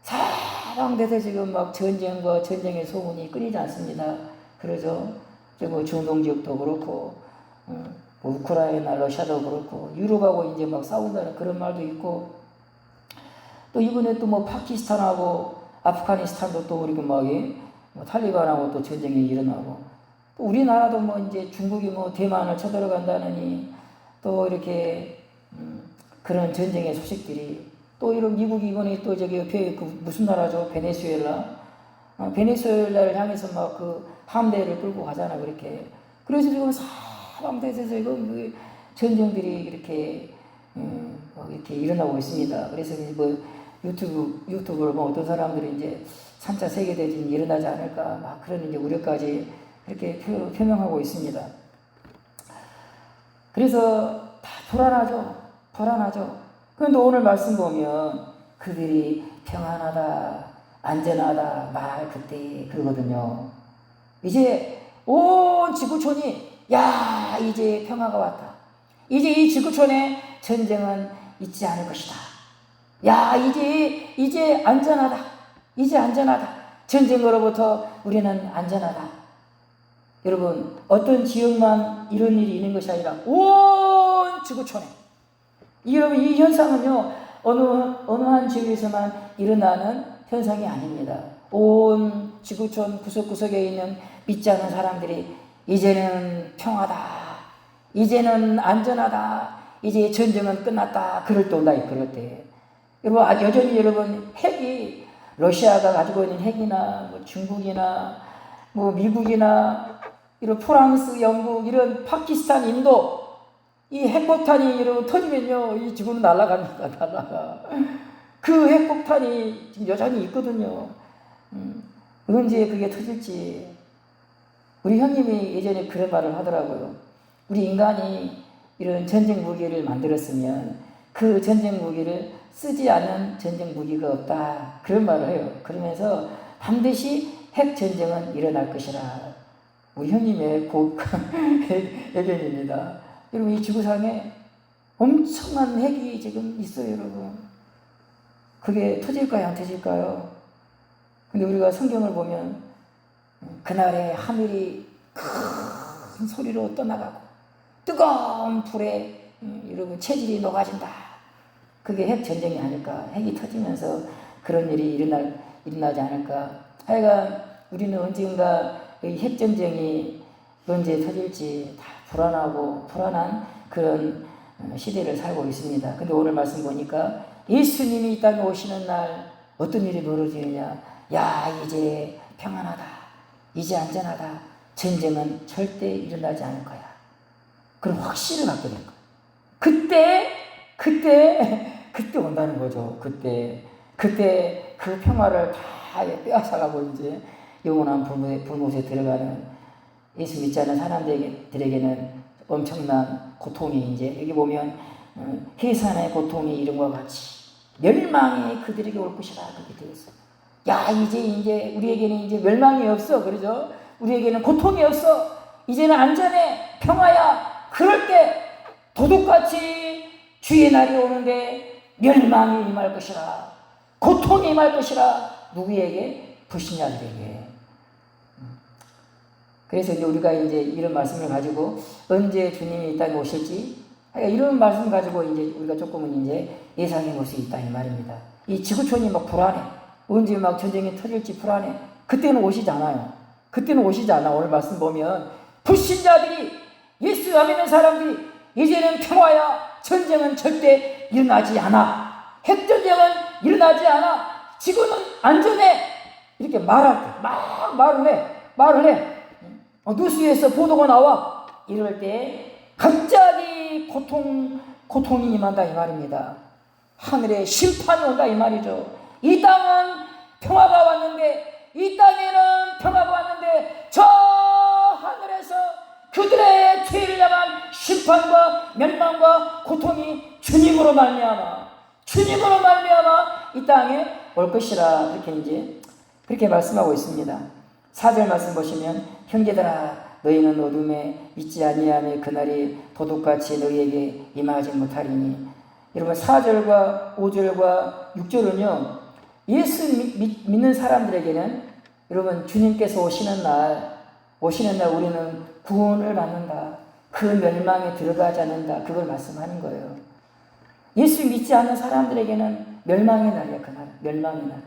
사방대서 지금 막 전쟁과 전쟁의 소문이 끊이지 않습니다. 그러죠? 뭐 중동 지역도 그렇고, 뭐 우크라이나, 러시아도 그렇고, 유럽하고 이제 막 싸운다는 그런 말도 있고, 또 이번에 또 뭐 파키스탄하고 아프가니스탄도 또 이렇게 막 뭐 탈리반하고 또 전쟁이 일어나고, 또 우리나라도 뭐 이제 중국이 뭐 대만을 쳐들어간다느니 또 이렇게 그런 전쟁의 소식들이, 또 이런 미국이 이번에 또 저기 옆에 그 무슨 나라죠? 베네수엘라를 향해서 막 그 함대를 끌고 가잖아, 그렇게. 그래서 지금 사방대에서 이거 전쟁들이 이렇게 이렇게 일어나고 있습니다. 그래서 뭐 유튜브를 보면 어떤 사람들이 이제 3차 세계대전이 일어나지 않을까 막 그런 이제 우려까지 그렇게 표명하고 있습니다. 그래서 다 불안하죠. 그런데 오늘 말씀 보면 그들이 평안하다, 안전하다 말할 그때 그러거든요. 이제 온 지구촌이 이제 평화가 왔다. 이제 이 지구촌에 전쟁은 있지 않을 것이다. 이제 안전하다. 전쟁으로부터 우리는 안전하다. 여러분, 어떤 지역만 이런 일이 있는 것이 아니라 온 지구촌에 여러분, 이 현상은요, 어느 한 지역에서만 일어나는 현상이 아닙니다. 온 지구촌 구석구석에 있는 믿지 않는 사람들이 이제는 평화다, 이제는 안전하다, 이제 전쟁은 끝났다, 그럴 때 온다, 그럴 때. 여러분, 여전히 여러분, 핵이, 러시아가 가지고 있는 핵이나, 뭐 중국이나, 뭐 미국이나, 이런 프랑스, 영국, 이런 파키스탄, 인도, 이 핵폭탄이 여러분 터지면요, 이 지구는 날아갑니다, 날아가. 그 핵폭탄이 지금 여전히 있거든요. 언제 그게 터질지. 우리 형님이 예전에 그런 말을 하더라고요. 우리 인간이 이런 전쟁 무기를 만들었으면 그 전쟁 무기를 쓰지 않은 전쟁 무기가 없다, 그런 말을 해요. 그러면서 반드시 핵 전쟁은 일어날 것이라. 우리 형님의 예견입니다. 여러분, 이 지구상에 엄청난 핵이 지금 있어요, 여러분. 그게 터질까요, 안 터질까요? 근데 우리가 성경을 보면 그날의 하늘이 큰 소리로 떠나가고 뜨거운 불에 여러분 체질이 녹아진다. 그게 핵 전쟁이 아닐까? 핵이 터지면서 그런 일이 일어나지 않을까? 하여간 우리는 언젠가 이 핵 전쟁이 언제 터질지 다 불안하고 불안한 그런 시대를 살고 있습니다. 근데 오늘 말씀 보니까 예수님이 이 땅에 오시는 날 어떤 일이 벌어지느냐? 야, 이제 평안하다, 이제 안전하다, 전쟁은 절대 일어나지 않을 거야. 그런 확신을 갖게 된 거야. 그때 온다는 거죠. 그때 그 평화를 다 빼앗아가고 이제 영원한 불못에 들어가는, 예수 믿지 않는 사람들에게는 엄청난 고통이, 이제 여기 보면 해산의 고통이 이름과 같이 멸망이 그들에게 올 것이라, 그렇게 되어 있어요. 야, 이제 우리에게는 이제 멸망이 없어, 그러죠? 우리에게는 고통이 없어, 이제는 안전해, 평화야. 그럴 때 도둑같이 주의 날이 오는데 멸망이 임할 것이라, 고통이 임할 것이라. 누구에게? 불신자들에게. 그래서 이제 우리가 이제 이런 말씀을 가지고 언제 주님이 이 땅에 오실지, 이런 말씀 가지고 이제 우리가 조금은 이제 예상해 볼 수 있다, 이 말입니다. 이 지구촌이 막 불안해. 언제 막 전쟁이 터질지 불안해. 그때는 오시지 않아요. 그때는 오시지 않아. 오늘 말씀 보면 불신자들이, 예수 안 믿는 사람들이 이제는 평화야, 전쟁은 절대 일어나지 않아, 핵전쟁은 일어나지 않아, 지구는 안전해, 이렇게 말할 때 막 말을 해. 뉴스에서 보도가 나와. 이럴 때 갑자기 고통이 임한다, 이 말입니다. 하늘에 심판이 온다, 이 말이죠. 이 땅은 평화가 왔는데, 이 땅에는 평화가 왔는데 저 하늘에서 그들의 죄를 향한 심판과 멸망과 고통이 주님으로 말미암아 이 땅에 올 것이라, 그렇게 말씀하고 있습니다. 4절 말씀 보시면, 형제들아, 너희는 어둠에 있지 아니하며 그날이 도둑같이 너희에게 임하지 못하리니. 여러분, 4절과 5절과 6절은요, 예수 믿는 사람들에게는 여러분, 주님께서 오시는 날 우리는 구원을 받는다, 그 멸망에 들어가지 않는다, 그걸 말씀하는 거예요. 예수 믿지 않는 사람들에게는 멸망의 날이야. 그날 멸망의 날.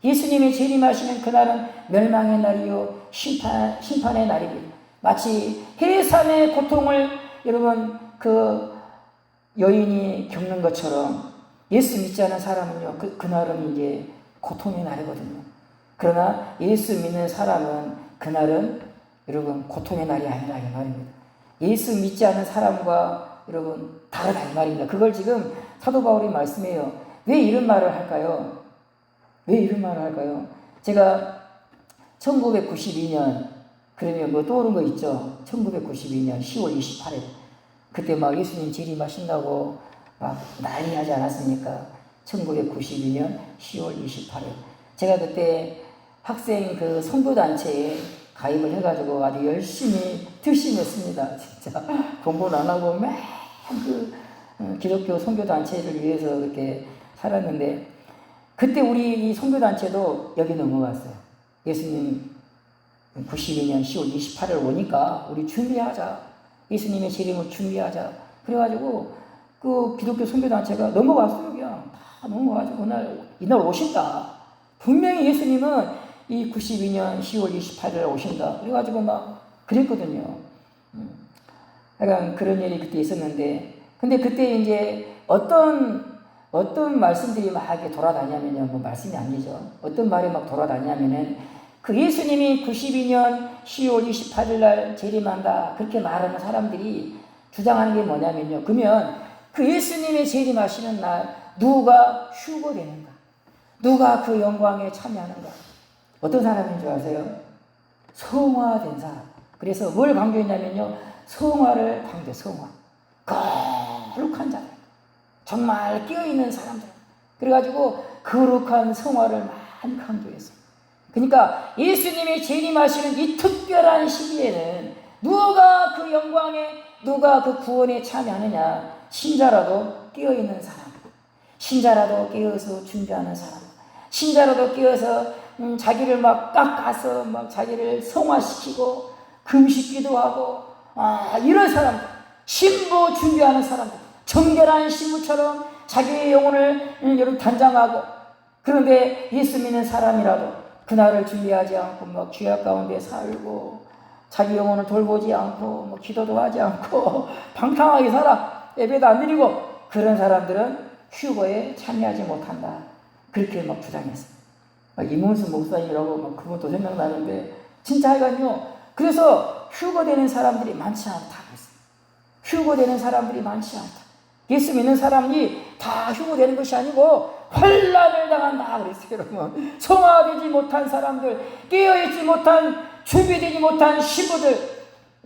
예수님이 재림하시는 그날은 멸망의 날이요, 심판의 날입니다. 마치 해산의 고통을 여러분 그 여인이 겪는 것처럼 예수 믿지 않는 사람은요, 그날은 이제 고통의 날이거든요. 그러나 예수 믿는 사람은 그날은 여러분 고통의 날이 아니라, 이 말입니다. 예수 믿지 않는 사람과 여러분 다르다, 이 말입니다. 그걸 지금 사도 바울이 말씀해요. 왜 이런 말을 할까요? 제가 1992년, 그러면 뭐 떠오른 거 있죠? 1992년 10월 28일. 그때 막 예수님 재림하신다고 막 난리 하지 않았습니까? 1992년 10월 28일. 제가 그때 학생 그 선교단체에 가입을 해가지고 아주 열심히 했습니다. 진짜 공부는 안 하고 매일 기독교 선교단체를 위해서 그렇게 살았는데, 그때 우리 이 선교단체도 여기 넘어갔어요. 예수님 92년 10월 28일 오니까 우리 준비하자. 예수님의 재림을 준비하자. 그래가지고 그 기독교 선교단체가 넘어갔어요. 그냥 다 넘어가지고 이날 오신다. 분명히 예수님은 이 92년 10월 28일 오신다. 그래가지고 막 그랬거든요. 약간 그런 일이 그때 있었는데, 근데 그때 이제 어떤 말씀들이 막 이렇게 돌아다니냐면요. 뭐 말씀이 아니죠. 어떤 말이 막 돌아다니냐면은 그 예수님이 92년 10월 28일 날 재림한다. 그렇게 말하는 사람들이 주장하는 게 뭐냐면요. 그러면 그 예수님의 재림하시는 날 누가 휴거되는가? 누가 그 영광에 참여하는가? 어떤 사람인 줄 아세요? 성화된 사람. 그래서 뭘 강조했냐면요. 성화를 강조, 성화. 거룩한 자들. 정말 깨어있는 사람들. 그래가지고 거룩한 성화를 많이 강조했어요. 그러니까 예수님이 재림하시는 이 특별한 시기에는 누가 그 영광에, 누가 그 구원에 참여하느냐? 신자라도 깨어있는 사람. 신자라도 깨어서 준비하는 사람. 신자라도 깨어서 자기를 막 깎아서 막 자기를 성화시키고 금식기도 하고 이런 사람들. 신부 준비하는 사람들. 정결한 신부처럼 자기의 영혼을 여러분 단장하고, 그런데 예수 믿는 사람이라도 그날을 준비하지 않고 막 죄악 가운데 살고 자기 영혼을 돌보지 않고 뭐 기도도 하지 않고 방탕하게 살아. 예배도 안 드리고, 그런 사람들은 휴거에 참여하지 못한다. 그렇게 막 주장했어요. 이문수 목사님이라고 막 그것도 생각나는데, 진짜 하여간요. 그래서 휴거되는 사람들이 많지 않다 그랬어요. 휴거되는 사람들이 많지 않다. 예수 믿는 사람이 다 휴거되는 것이 아니고 환난을 당한다 그랬어요. 여러분, 성화되지 못한 사람들, 깨어있지 못한, 준비되지 못한 신부들,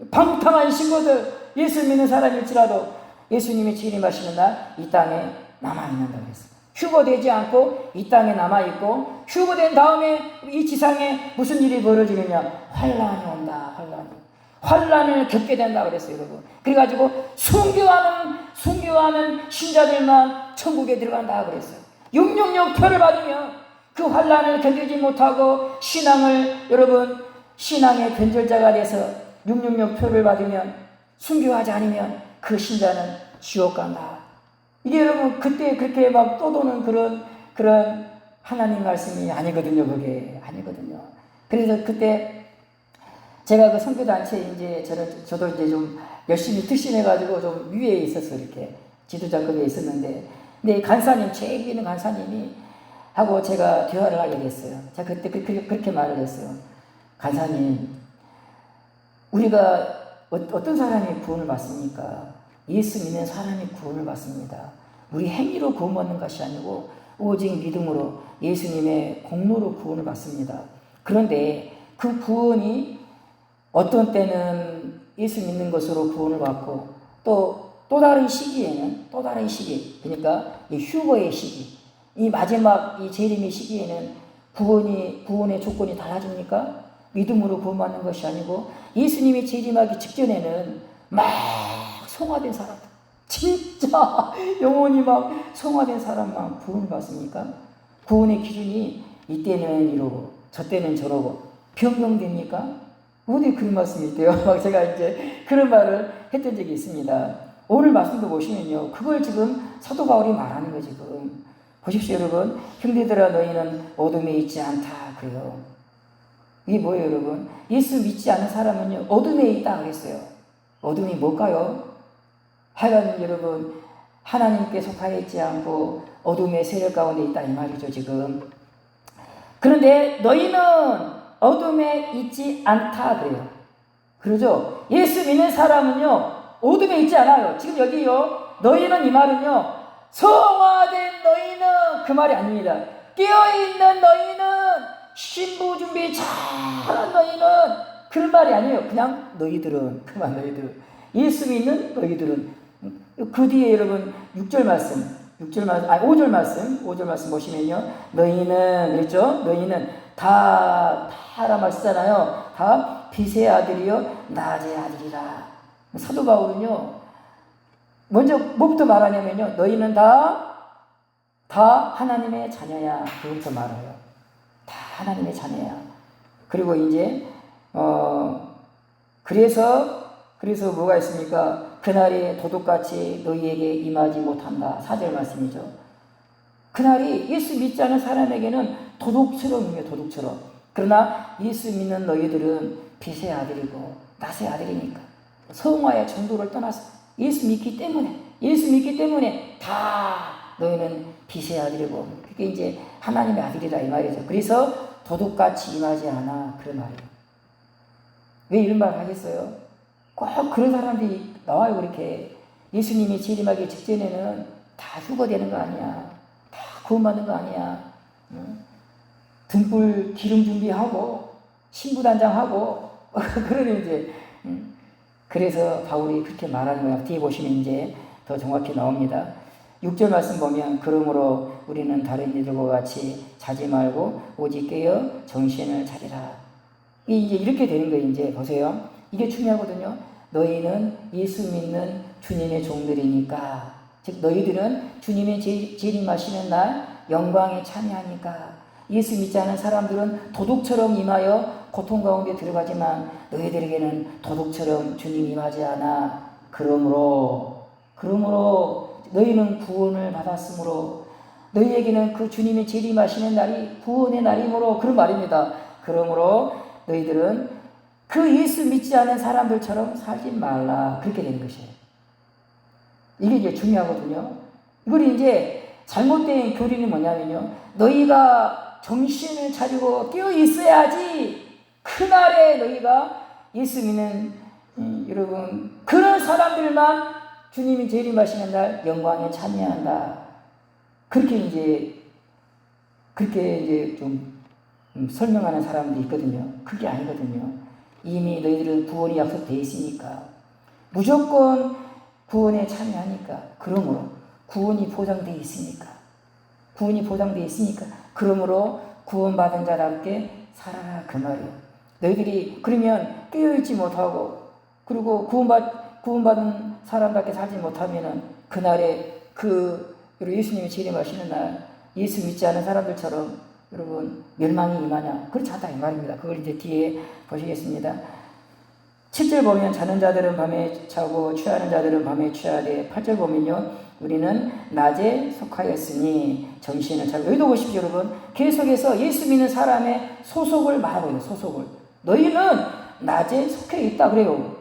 방탕한 신부들, 예수 믿는 사람일지라도 예수님이 재림하시는 날 이 땅에 남아있는다 그랬어요. 휴거되지 않고 이 땅에 남아있고, 휴거된 다음에 이 지상에 무슨 일이 벌어지느냐? 환난이 온다. 환난을 겪게 된다 그랬어요, 여러분. 그래가지고 순교하는 신자들만 천국에 들어간다 그랬어요. 666 표를 받으면 그 환난을 견디지 못하고 여러분 신앙의 변절자가 돼서 666 표를 받으면, 순교하지 않으면 그 신자는 지옥 간다. 이게 여러분 그때 그렇게 막 떠도는 그런 하나님 말씀이 아니거든요. 그게 아니거든요. 그래서 그때 제가 그 선교단체 저도 이제 좀 열심히 특신해가지고 좀 위에 있었어. 이렇게 지도자급에 있었는데, 근데 간사님, 제일 위에 있는 간사님이 하고 제가 대화를 하게 됐어요. 제가 그때 그렇게 말을 했어요. 간사님, 우리가 어떤 사람이 구원을 받습니까? 예수 믿는 사람이 구원을 받습니다. 우리 행위로 구원받는 것이 아니고 오직 믿음으로 예수님의 공로로 구원을 받습니다. 그런데 그 구원이 어떤 때는 예수 믿는 것으로 구원을 받고, 또 다른 시기에는, 그러니까 이 휴거의 시기, 이 마지막 이 재림의 시기에는 구원의 조건이 달라집니까? 믿음으로 구원받는 것이 아니고 예수님이 재림하기 직전에는 막 성화된 사람, 진짜 영혼이 막 성화된 사람만 구원을 받습니까? 구원의 기준이 이때는 이러고 저때는 저러고 변경됩니까? 어디 그런 말씀이 있대요. 막 제가 이제 그런 말을 했던 적이 있습니다. 오늘 말씀도 보시면요. 그걸 지금 사도 바울이 말하는 거예요, 지금. 보십시오, 여러분. 형제들아, 너희는 어둠에 있지 않다. 그래요. 이게 뭐예요, 여러분? 예수 믿지 않는 사람은요, 어둠에 있다. 그랬어요. 어둠이 뭘까요? 하여간 여러분, 하나님께 속하여 있지 않고 어둠의 세력 가운데 있다. 이 말이죠, 지금. 그런데 너희는 어둠에 있지 않다 그래요. 그러죠? 예수 믿는 사람은요 어둠에 있지 않아요. 지금 여기요 너희는, 이 말은요 성화된 너희는 그 말이 아닙니다. 깨어있는 너희는, 신부 준비 잘한 너희는, 그런 말이 아니에요. 그냥 너희들은, 그만 너희들은, 예수 믿는 너희들은. 그 뒤에 여러분 5절 말씀 보시면요. 너희는, 그랬죠? 너희는 다라 말쓰잖아요. 다 빛의 아들이요 낮의 아들이라. 사도 바울은요 먼저 뭐부터 말하냐면요, 너희는 다 하나님의 자녀야. 그것부터 말해요. 다 하나님의 자녀야. 그리고 이제 그래서 뭐가 있습니까? 그날이 도둑같이 너희에게 임하지 못한다. 4절 말씀이죠. 그날이 예수 믿지 않은 사람에게는 도둑처럼이에요. 도둑처럼. 그러나 예수 믿는 너희들은 빛의 아들이고 낮의 아들이니까 성화의 정도를 떠나서 예수 믿기 때문에 다 너희는 빛의 아들이고 그게 이제 하나님의 아들이다 이 말이죠. 그래서 도둑같이 임하지 않아 그런 말이에요. 왜 이런 말을 하겠어요? 꼭 그런 사람들이 나와요. 그렇게 예수님이 재림하기 직전에는 다 휴거되는 거 아니야. 다 구원받는 거 아니야. 등불 기름 준비하고 신부단장하고 그러면 이제 그래서 바울이 그렇게 말하는 거야. 뒤에 보시면 이제 더 정확히 나옵니다. 6절 말씀 보면 그러므로 우리는 다른 이들과 같이 자지 말고 오직 깨어 정신을 차리라. 이제 이렇게 되는 거예요. 이제 보세요. 이게 중요하거든요. 너희는 예수 믿는 주님의 종들이니까 즉 너희들은 주님의 재림하시는 날 영광에 참여하니까 예수 믿지 않은 사람들은 도둑처럼 임하여 고통 가운데 들어가지만 너희들에게는 도둑처럼 주님 임하지 않아. 그러므로 너희는 구원을 받았으므로 너희에게는 그 주님의 재림하시는 날이 구원의 날이므로 그런 말입니다. 그러므로 너희들은 그 예수 믿지 않은 사람들처럼 살지 말라. 그렇게 되는 것이에요. 이게 이제 중요하거든요. 이걸 이제 잘못된 교리는 뭐냐면요. 너희가 정신을 차리고 깨어 있어야지 그날에 너희가 예수 믿는 여러분 그런 사람들만 주님이 재림하시는 날 영광에 참여한다. 그렇게 이제 좀 설명하는 사람들이 있거든요. 그게 아니거든요. 이미 너희들은 구원이 약속되어 있으니까 무조건 구원에 참여하니까 그러므로 구원이 보장되어 있으니까 그러므로 구원받은 자답게 살아라 그 말이에요. 너희들이 그러면 깨어있지 못하고 그리고 구원받은 사람답게 살지 못하면은 그날에 예수님이 재림하시는 날 예수 믿지 않은 사람들처럼 여러분 멸망이 임하냐? 그렇지 않다 이 말입니다. 그걸 이제 뒤에 보시겠습니다. 7절 보면 자는 자들은 밤에 자고 취하는 자들은 밤에 취하되 8절 보면요. 우리는 낮에 속하였으니 정신을 차리고 여기도 보십시오 여러분. 계속해서 예수 믿는 사람의 소속을 말하고 있는 소속을 너희는 낮에 속해 있다 그래요.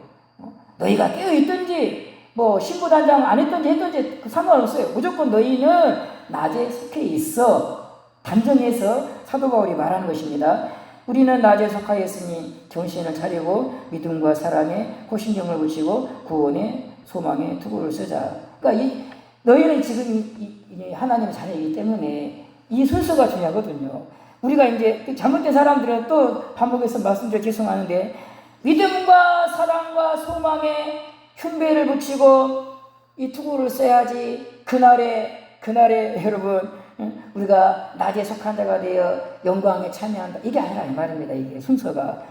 너희가 깨어 있든지 뭐 신부단장 안 했든지 상관없어요. 무조건 너희는 낮에 속해 있어. 단정해서 사도 바울이 말하는 것입니다. 우리는 낮에 속하였으니 정신을 차리고 믿음과 사랑에 호신경을 붙이고 구원의 소망에 투구를 쓰자. 그러니까 너희는 지금 하나님의 자녀이기 때문에 이 순서가 중요하거든요. 우리가 이제 잘못된 사람들은 또 반복해서 말씀드려 죄송하는데 믿음과 사랑과 소망에 흉배를 붙이고 이 투구를 써야지 그날에 여러분 우리가 낮에 속한 자가 되어 영광에 참여한다. 이게 아니라 이 말입니다. 이게 순서가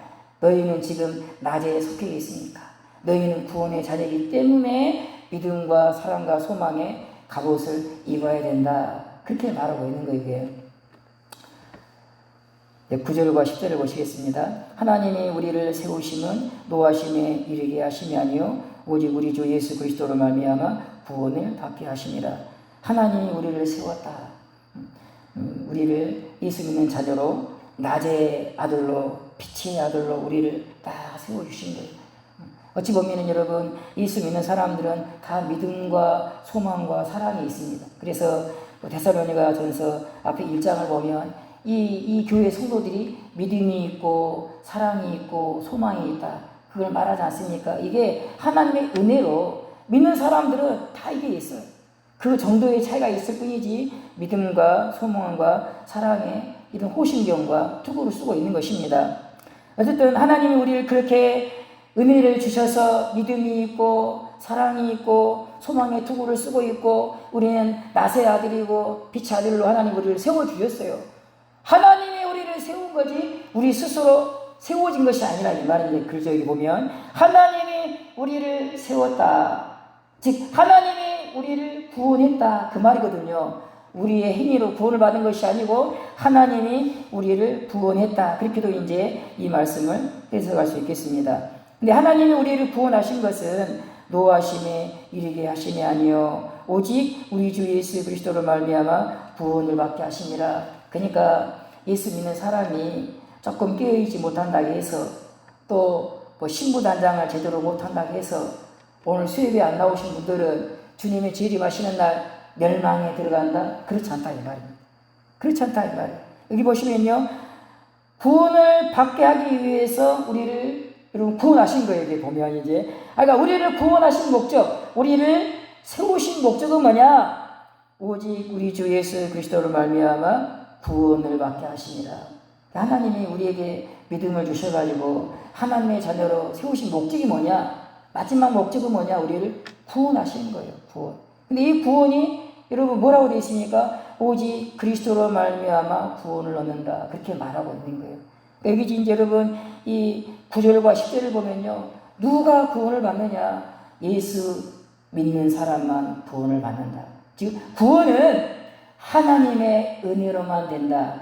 너희는 지금 낮에 속해 있으니까 너희는 구원의 자녀이기 때문에 믿음과 사랑과 소망의 갑옷을 입어야 된다. 그렇게 말하고 있는 거예요. 9절과 10절을 보시겠습니다. 하나님이 우리를 세우심은 노하심에 이르게 하심이 아니요 오직 우리 주 예수 그리스도로 말미암아 구원을 받게 하심이라. 하나님이 우리를 세웠다. 우리를 예수 믿는 자녀로 낮의 아들로 빛의 아들로 우리를 딱 세워주신 거예요. 어찌 보면은 여러분 예수 믿는 사람들은 다 믿음과 소망과 사랑이 있습니다. 그래서 데살로니가 전서 앞에 1장을 보면 이 교회 성도들이 믿음이 있고 사랑이 있고 소망이 있다. 그걸 말하지 않습니까? 이게 하나님의 은혜로 믿는 사람들은 다 이게 있어요. 그 정도의 차이가 있을 뿐이지 믿음과 소망과 사랑의 이런 호신경과 투구를 쓰고 있는 것입니다. 어쨌든 하나님이 우리를 그렇게 은혜를 주셔서 믿음이 있고 사랑이 있고 소망의 투구를 쓰고 있고 우리는 낮의 아들이고 빛의 아들로 하나님 우리를 세워주셨어요. 하나님이 우리를 세운 거지 우리 스스로 세워진 것이 아니라 이 말인데 글저 여기 보면 하나님이 우리를 세웠다. 즉 하나님이 우리를 구원했다 그 말이거든요. 우리의 행위로 구원을 받은 것이 아니고 하나님이 우리를 구원했다. 그렇게도 이제 이 말씀을 해석할 수 있겠습니다. 근데 하나님이 우리를 구원하신 것은 노하심에 이르게 하심이 아니요 오직 우리 주 예수 그리스도로 말미암아 구원을 받게 하심이라. 그러니까 예수 믿는 사람이 조금 깨어있지 못한다고 해서 또 뭐 신부단장을 제대로 못한다고 해서 오늘 수협에 안 나오신 분들은 주님의 재림하시는 날 멸망에 들어간다? 그렇지 않다 이 말입니다. 그렇지 않다 이 말이에요. 여기 보시면요, 구원을 받게 하기 위해서 우리를 여러분 구원하신 거예요. 여기 보면 이제 그러니까 우리를 구원하신 목적, 우리를 세우신 목적은 뭐냐? 오직 우리 주 예수 그리스도로 말미암아 구원을 받게 하시니라. 하나님이 우리에게 믿음을 주셔가지고 하나님의 자녀로 세우신 목적이 뭐냐? 마지막 목적은 뭐냐? 우리를 구원하시는 거예요. 구원. 근데 이 구원이 여러분 뭐라고 되어 있습니까? 오직 그리스도로 말미암아 구원을 얻는다. 그렇게 말하고 있는 거예요. 여기 이제 여러분 이 9절과 10절을 보면요, 누가 구원을 받느냐? 예수 믿는 사람만 구원을 받는다. 즉 구원은 하나님의 은혜로만 된다.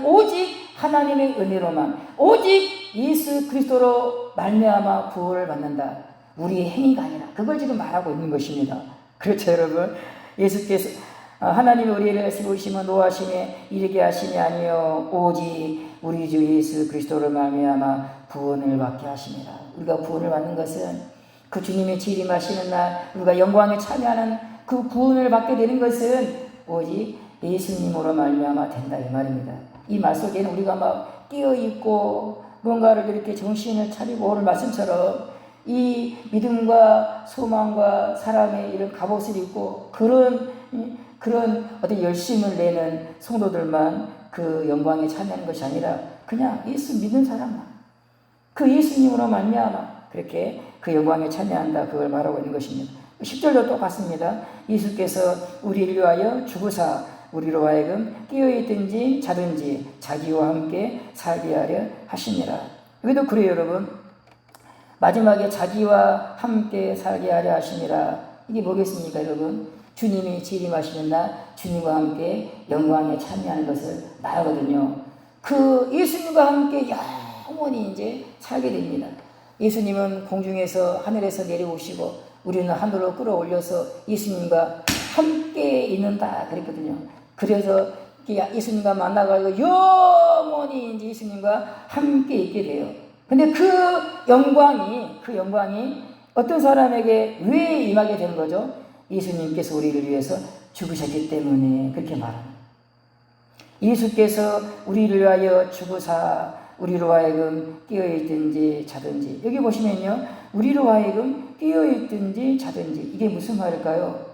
오직 하나님의 은혜로만, 오직 예수 그리스도로 말미암아 구원을 받는다. 우리의 행위가 아니라 그걸 지금 말하고 있는 것입니다. 그렇죠 여러분? 예수께서 하나님이 우리를 세우시며 노하심에 이르게 하심이 아니요 오직 우리 주 예수 그리스도로 말미암아 구원을 받게 하심이라. 우리가 구원을 받는 것은 그 주님의 재림하시는 날 우리가 영광에 참여하는 그 구원을 받게 되는 것은 오직 예수님으로 말미암아 된다 이 말입니다. 이 말 속에는 우리가 막 끼어있고 뭔가를 이렇게 정신을 차리고 오늘 말씀처럼 이 믿음과 소망과 사랑의 이런 갑옷을 입고 그런 어떤 열심을 내는 성도들만 그 영광에 참여하는 것이 아니라 그냥 예수 믿는 사람만, 그 예수님으로 말미암아 그렇게 그 영광에 참여한다, 그걸 말하고 있는 것입니다. 10절도 똑같습니다. 예수께서 우리를 위하여 죽으사 우리로 하여금 깨어있든지 자든지 자기와 함께 살게 하려 하시니라. 여기도 그래요 여러분. 마지막에 자기와 함께 살게 하려 하시니라. 이게 뭐겠습니까 여러분? 주님이 재림하시는 날 주님과 함께 영광에 참여하는 것을 말하거든요. 그 예수님과 함께 영원히 이제 살게 됩니다. 예수님은 공중에서 하늘에서 내려오시고 우리는 하늘로 끌어올려서 예수님과 함께 있는다 그랬거든요. 그래서 예수님과 만나가지고 영원히 이제 예수님과 함께 있게 돼요. 근데 그 영광이 어떤 사람에게 왜 임하게 되는 거죠? 예수님께서 우리를 위해서 죽으셨기 때문에 그렇게 말합니다. 예수께서 우리를 위하여 죽으사 우리로 하여금 깨어있든지 자든지. 여기 보시면요, 우리로 하여금 깨어있든지 자든지. 이게 무슨 말일까요?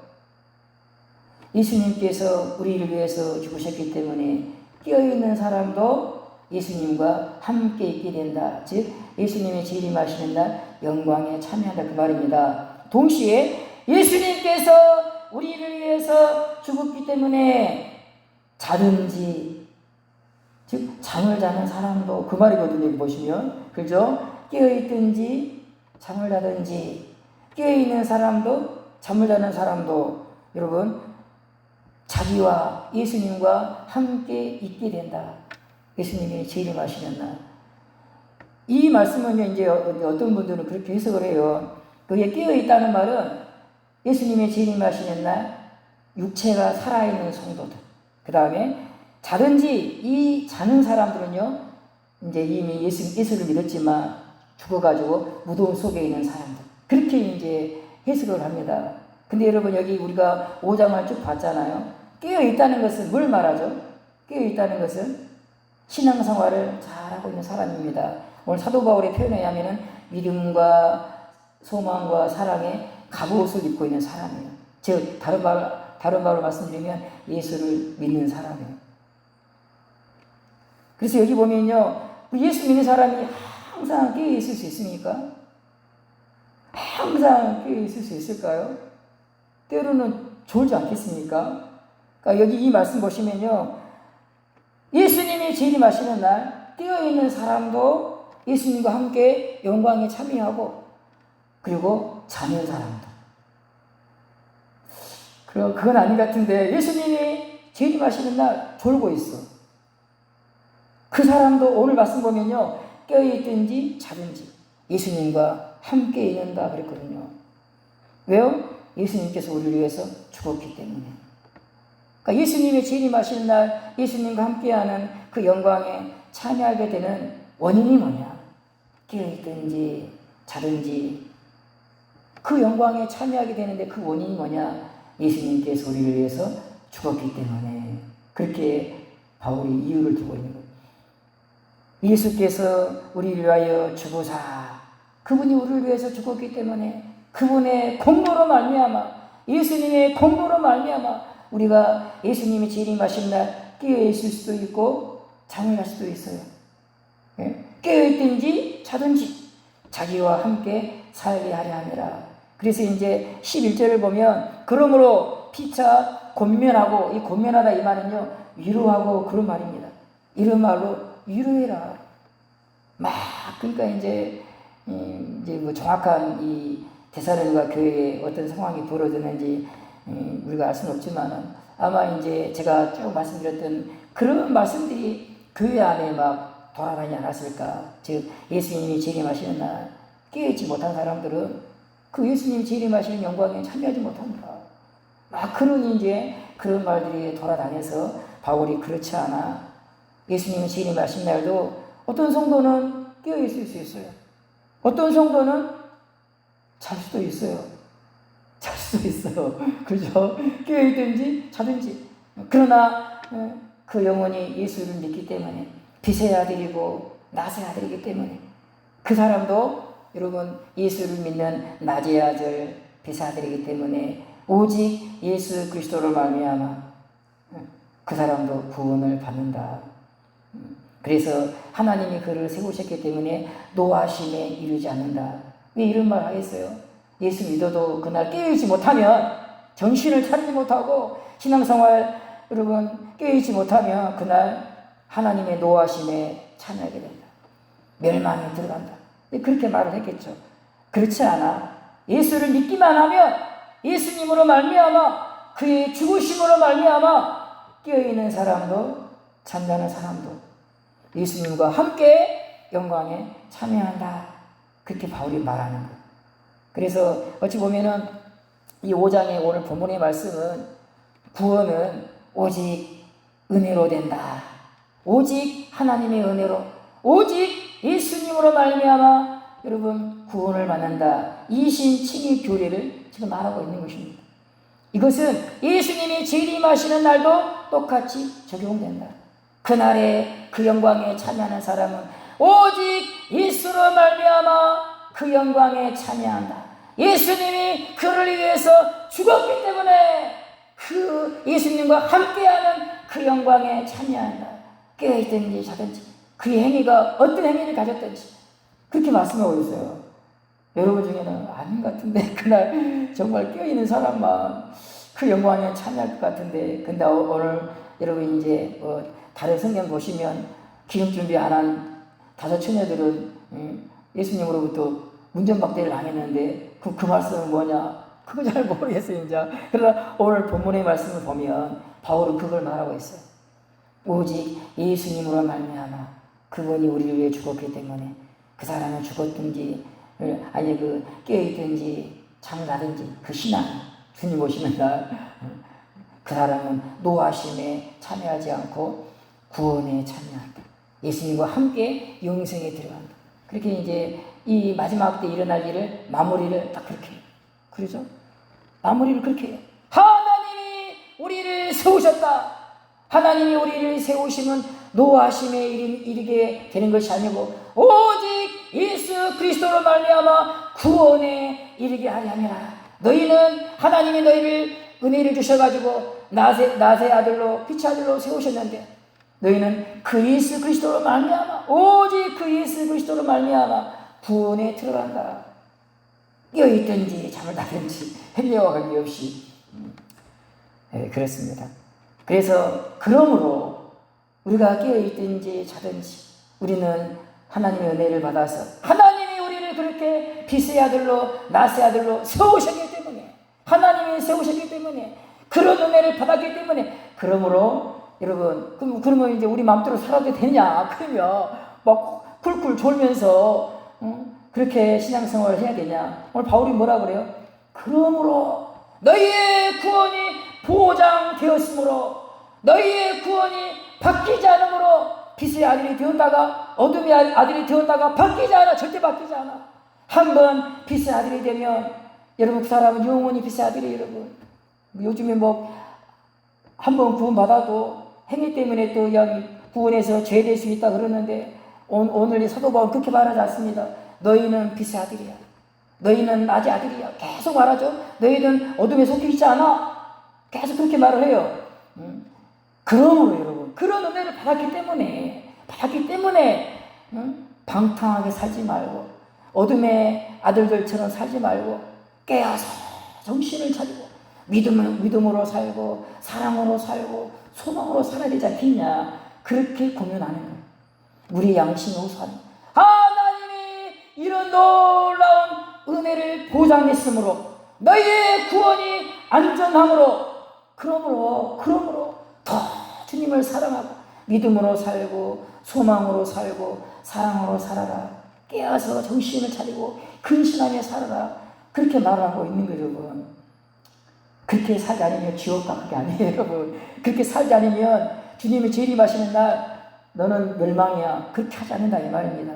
예수님께서 우리를 위해서 죽으셨기 때문에 깨어있는 사람도 예수님과 함께 있게 된다. 즉 예수님이 재림하시는 날 영광에 참여한다 그 말입니다. 동시에 예수님께서 우리를 위해서 죽었기 때문에 자든지, 즉 잠을 자는 사람도 그 말이거든요. 여기 보시면 그죠? 깨어있든지 잠을 자든지, 깨어있는 사람도 잠을 자는 사람도 여러분 자기와 예수님과 함께 있게 된다. 예수님이 재림하시는 날. 이 말씀은 이제 어떤 분들은 그렇게 해석을 해요. 그게 깨어있다는 말은 예수님의 재림하시는 날 육체가 살아있는 성도들. 그 다음에 자든지, 이 자는 사람들은요, 이제 이미 예수를 믿었지만 죽어가지고 무덤 속에 있는 사람들. 그렇게 이제 해석을 합니다. 근데 여러분 여기 우리가 5장을 쭉 봤잖아요. 깨어있다는 것은 뭘 말하죠? 깨어있다는 것은 신앙생활을 잘하고 있는 사람입니다. 오늘 사도 바울의 표현에 의하면 믿음과 소망과 사랑의 갑옷을 입고 있는 사람이에요. 즉 다른 말로 말씀드리면 예수를 믿는 사람이에요. 그래서 여기 보면요, 예수 믿는 사람이 항상 깨어 있을 수 있습니까? 항상 깨어 있을 수 있을까요? 때로는 졸지 않겠습니까? 그러니까 여기 이 말씀 보시면요, 예수님이 재림하시는 날 깨어있는 사람도 예수님과 함께 영광에 참여하고, 그리고 자는 사람도. 그건 아닌 것 같은데 예수님이 재림하시는 날 졸고 있어. 그 사람도 오늘 말씀 보면요, 깨어있든지 자든지 예수님과 함께 있는다 그랬거든요. 왜요? 예수님께서 우리를 위해서 죽었기 때문에. 그러니까 예수님의 재림하시는 날 예수님과 함께하는 그 영광에 참여하게 되는 원인이 뭐냐? 깨어있든지 자든지 그 영광에 참여하게 되는데 그 원인이 뭐냐? 예수님께서 우리를 위해서 죽었기 때문에. 그렇게 바울이 이유를 두고 있는 거예요. 예수께서 우리를 위하여 죽으사, 그분이 우리를 위해서 죽었기 때문에 그분의 공로로 말미암아, 예수님의 공로로 말미암아 우리가 예수님이 재림하신 날 깨어 있을 수도 있고 잠을 잘 수도 있어요. 예? 깨어 있든지 자든지 자기와 함께 살게 하려 함이라. 그래서 이제 11절을 보면 그러므로 피차 권면하고, 이 권면하다 이 말은요 위로하고 그런 말입니다. 이런 말로 위로해라. 막 그러니까 이제 뭐 정확한 이 데살로니가 교회에 어떤 상황이 벌어졌는지 우리가 알 수는 없지만은 아마 이제 제가 쭉 말씀드렸던 그런 말씀들이 교회 안에 막 돌아다니지 않았을까. 즉 예수님이 재림하시는 날 깨어있지 못한 사람들은 그 예수님이 재림하시는 영광에 참여하지 못합니다. 막 그런 이제 그런 말들이 돌아다녀서 바울이 그렇지 않아. 예수님이 재림하신 날도 어떤 성도는 깨어있을 수 있어요. 어떤 성도는 잘 수도 있어요. 잘 수도 있어요. 그죠? 깨어있든지 자든지. 그러나 그 영혼이 예수를 믿기 때문에 빛의 아들이고 낮의 아들이기 때문에 그 사람도 여러분 예수를 믿는 낮의 아들 빛의 아들이기 때문에 오직 예수 그리스도로 말미암아 그 사람도 구원을 받는다. 그래서 하나님이 그를 세우셨기 때문에 노하심에 이르지 않는다. 왜 이런 말 하겠어요? 예수 믿어도 그날 깨어있지 못하면, 정신을 차리지 못하고 신앙생활 여러분 깨어있지 못하면 그날 하나님의 노하심에 참여하게 된다. 멸망에 들어간다. 그렇게 말을 했겠죠. 그렇지 않아. 예수를 믿기만 하면 예수님으로 말미암아 그의 죽으심으로 말미암아 깨어있는 사람도 잠자는 사람도 예수님과 함께 영광에 참여한다. 그렇게 바울이 말하는 거예요. 그래서 어찌 보면은 이 5장의 오늘 본문의 말씀은 구원은 오직 은혜로 된다. 오직 하나님의 은혜로, 오직 예수님으로 말미암아 여러분 구원을 받는다. 이신칭의 교리를 지금 말하고 있는 것입니다. 이것은 예수님이 재림하시는 날도 똑같이 적용된다. 그날에 그 영광에 참여하는 사람은 오직 예수로 말미암아 그 영광에 참여한다. 예수님이 그를 위해서 죽었기 때문에 그 예수님과 함께하는 그 영광에 참여한다. 깨어있든지 자든지 그의 행위가 어떤 행위를 가졌든지 그렇게 말씀하고 있어요. 여러분 중에는 아닌 것 같은데 그날 정말 깨어있는 사람만 그 영광에 참여할 것 같은데, 근데 오늘 여러분 이제 다른 성경 보시면 기름 준비 안 한 5 처녀들은 예수님으로부터 문전박대를 당했는데 그 말씀은 뭐냐? 그거 잘 모르겠어요 이제. 그러나 오늘 본문의 말씀을 보면 바울은 그걸 말하고 있어요. 오직 예수님으로 말미암아 그분이 우리를 위해 죽었기 때문에 그 사람은 죽었든지 아니 그 깨어있든지 잠나든지 그 신앙 주님 오시는 날 그 사람은 노하심에 참여하지 않고 구원에 참여한다. 예수님과 함께 영생에 들어간다. 그렇게 이제 이 마지막 때 일어날 일을 마무리를 딱 그렇게 해요. 그러죠? 마무리를 그렇게 해요. 하나님이 우리를 세우셨다. 하나님이 우리를 세우시면 노하심에 이르게 되는 것이 아니고 오직 예수 그리스도로 말미암아 구원에 이르게 하려 함이라. 너희는 하나님이 너희를 은혜를 주셔가지고 낮의 아들로 빛의 아들로 세우셨는데 너희는 그 예수 그리스도로 말미암아 오직 그 예수 그리스도로 말미암아 구원에 들어간다. 깨어있든지 잠을 자든지 헬리와 관계없이 그렇습니다. 그래서 그러므로 우리가 깨어있든지 자든지 우리는 하나님의 은혜를 받아서 하나님이 우리를 그렇게 빛의 아들로 낮의 아들로 세우셨기 때문에, 하나님이 세우셨기 때문에, 그런 은혜를 받았기 때문에, 그러므로 여러분 그러면 이제 우리 마음대로 살아도 되냐? 그러면 막 쿨쿨 졸면서 그렇게 신앙생활을 해야 되냐? 오늘 바울이 뭐라 그래요? 그러므로 너희의 구원이 보장되었으므로 너희의 구원이 바뀌지 않으므로 빛의 아들이 되었다가 어둠의 아들이 되었다가 바뀌지 않아. 절대 바뀌지 않아. 한번 빛의 아들이 되면 여러분 그 사람은 영원히 빛의 아들이 여러분. 요즘에 뭐 한번 구원받아도 행위 때문에 또 그냥 구원해서 죄될 수 있다 그러는데 오늘 사도 바울은 그렇게 말하지 않습니다. 너희는 빛의 아들이야. 너희는 낮의 아들이야. 계속 말하죠. 너희는 어둠에 속해 있지 않아. 계속 그렇게 말을 해요. 그러므로 여러분 그런 은혜를 받았기 때문에 방탕하게 살지 말고 어둠의 아들들처럼 살지 말고 깨어서 정신을 차리고 믿음으로 살고 사랑으로 살고 소망으로 살아야 되지 않겠냐. 그렇게 고민하는 거예요. 우리 양심이 호소하는 하나님이 이런 놀라운 은혜를 보장했으므로 너희의 구원이 안전함으로 그러므로 더 주님을 사랑하고 믿음으로 살고 소망으로 살고 사랑으로 살아라. 깨어서 정신을 차리고 근신하며 살아라. 그렇게 말하고 있는 거예요, 여러분. 그렇게 살지 않으면 지옥 가. 그게 아니에요, 여러분. 그렇게 살지 않으면 주님이 재림하시는 날 너는 멸망이야. 그렇게 하지 않는다 이 말입니다.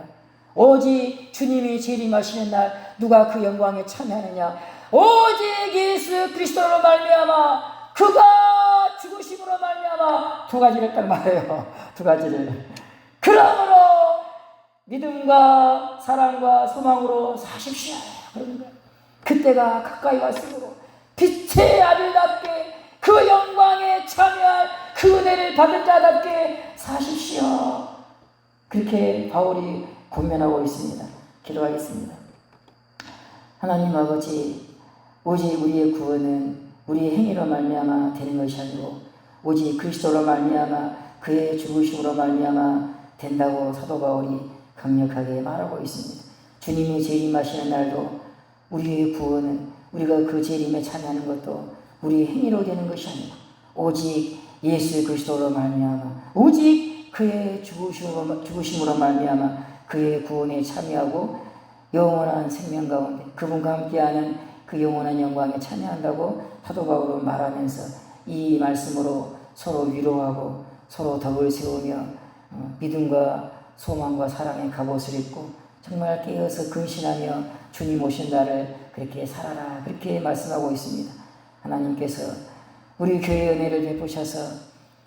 오직 주님이 재림하시는 날 누가 그 영광에 참여하느냐. 오직 예수 그리스도로 말미암아 그가 죽으심으로 말미암아 두 가지를 딱 말해요. 두 가지를. 그러므로 믿음과 사랑과 소망으로 사십시오. 그러는 거예요. 그때가 가까이 왔으므로 빛의 아들답게 그 영광에 참여할 그 은혜를 받은 자답게 사십시오. 그렇게 바울이 권면하고 있습니다. 기도하겠습니다. 하나님 아버지, 오직 우리의 구원은 우리의 행위로 말미암아 되는 것이 아니고 오직 그리스도로 말미암아 그의 죽으심으로 말미암아 된다고 사도 바울이 강력하게 말하고 있습니다. 주님이 재림하시는 날도 우리의 구원은 우리가 그 재림에 참여하는 것도 우리의 행위로 되는 것이 아니고 오직 예수 그리스도로 말미암아 오직 그의 죽으심으로 말미암아 그의 구원에 참여하고 영원한 생명 가운데 그분과 함께하는 그 영원한 영광에 참여한다고 사도 바울은 말하면서 이 말씀으로 서로 위로하고 서로 덕을 세우며 믿음과 소망과 사랑의 갑옷을 입고 정말 깨어서 근신하며 주님 오신 날을 그렇게 살아라. 그렇게 말씀하고 있습니다. 하나님께서 우리 교회의 은혜를 베푸셔서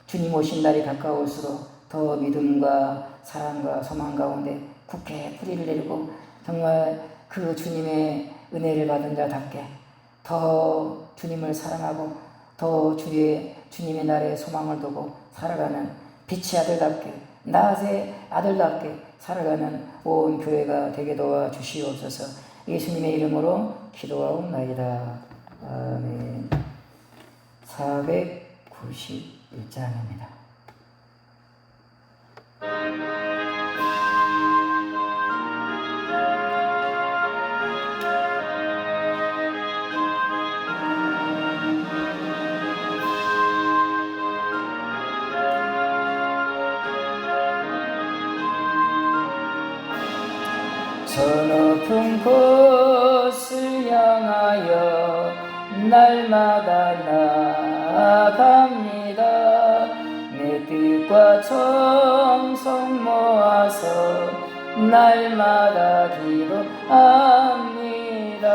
주님 오신 날이 가까울수록 더 믿음과 사랑과 소망 가운데 굳게 뿌리를 내리고 정말 그 주님의 은혜를 받은 자답게 더 주님을 사랑하고 더 주님의 날에 소망을 두고 살아가는 빛의 아들답게 낮의 아들답게 살아가는 온 교회가 되게 도와주시옵소서. 예수님의 이름으로 기도하옵나이다. 아멘. 491장입니다. 저 높은 곳을 향하여 날마다 나아갑니다. 내 뜻과 정성 모아서 날마다 기도합니다.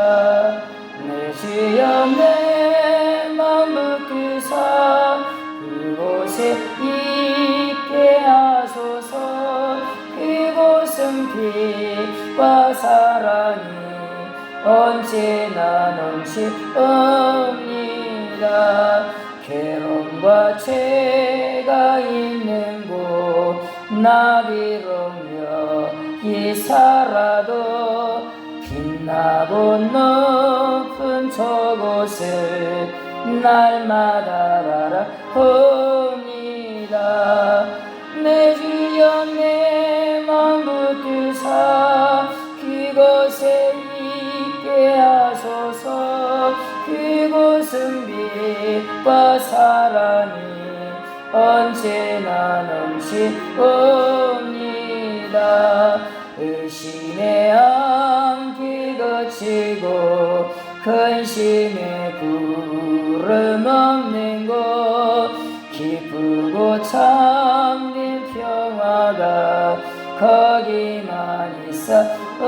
내 주여 내 맘 붙드사 그곳에 있게 하소서. 그곳은 빛과 사랑이 언제나 넘치옵니다. 괴로움과 죄가 있는 곳 나비로며 이 살아도 빛나고 높은 저곳을 날마다 바라봅니다. 내 주여 내 맘 붙드사 그곳에 있게 하소서. 그곳은 빛과 사랑이 언제나 넘치옵니다. 의심의 안개 거치고 근심에 구름 없는 곳 기쁘고 참된 평화가 거기만 있사옵니다.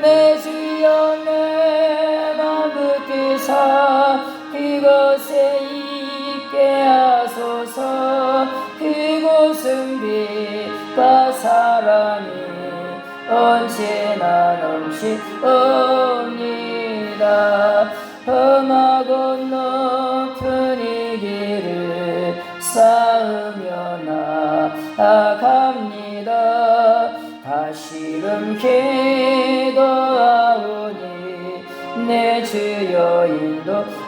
내 주여 내 맘 붙드사 그곳에 있게 하소서. 그곳은 빛과 사랑이 언제나 넘치옵니다. 험하고 높은 이 길을 쌓으며 나아갑니다. 다시금 기도하오니 내 주여 인도하소서.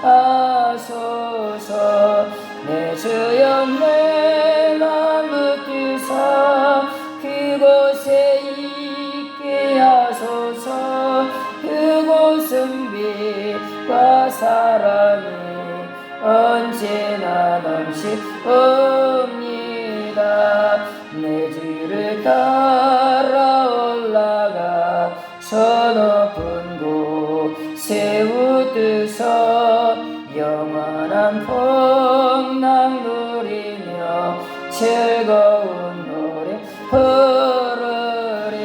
내 주여 내 맘 붙드사 그곳에 있게 하소서. 그곳은 빛과 사랑이 언제나 넘치옵니다. 내 주를 따라 올라가 저 높은 곳에 웃으서 영원한 풍랑 누리며 즐거운 노래 부르리.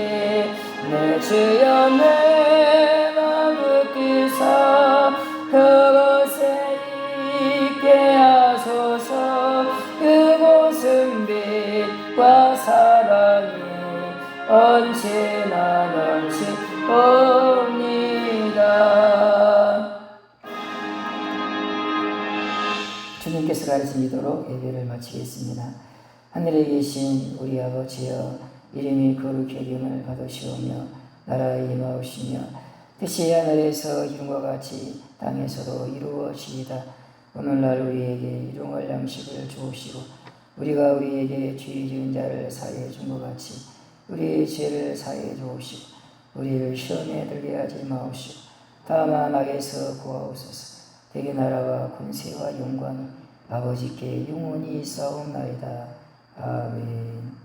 내 주여 내 맘 붙드사 그곳에 있게 하소서. 그곳은 빛과 사랑이 언제나 넘치옵니다. 주님께서 가르친 기도로 예배를 마치겠습니다. 하늘에 계신 우리 아버지여, 이름이 거룩히 여김을 받으시오며 나라에 임하오시며 뜻이 하늘에서 이룬과 같이 땅에서도 이루어지이다. 오늘날 우리에게 일용할 양식을 주옵시고 우리가 우리에게 죄 지은 자를 사하여 준 것 같이 우리의 죄를 사하여 주옵시고 우리를 시험에 들게 하지 마옵시고 다만 악에서 구하옵소서. 대개 나라와 권세와 영광이 아버지께 영원히 있사옵나이다. 아멘.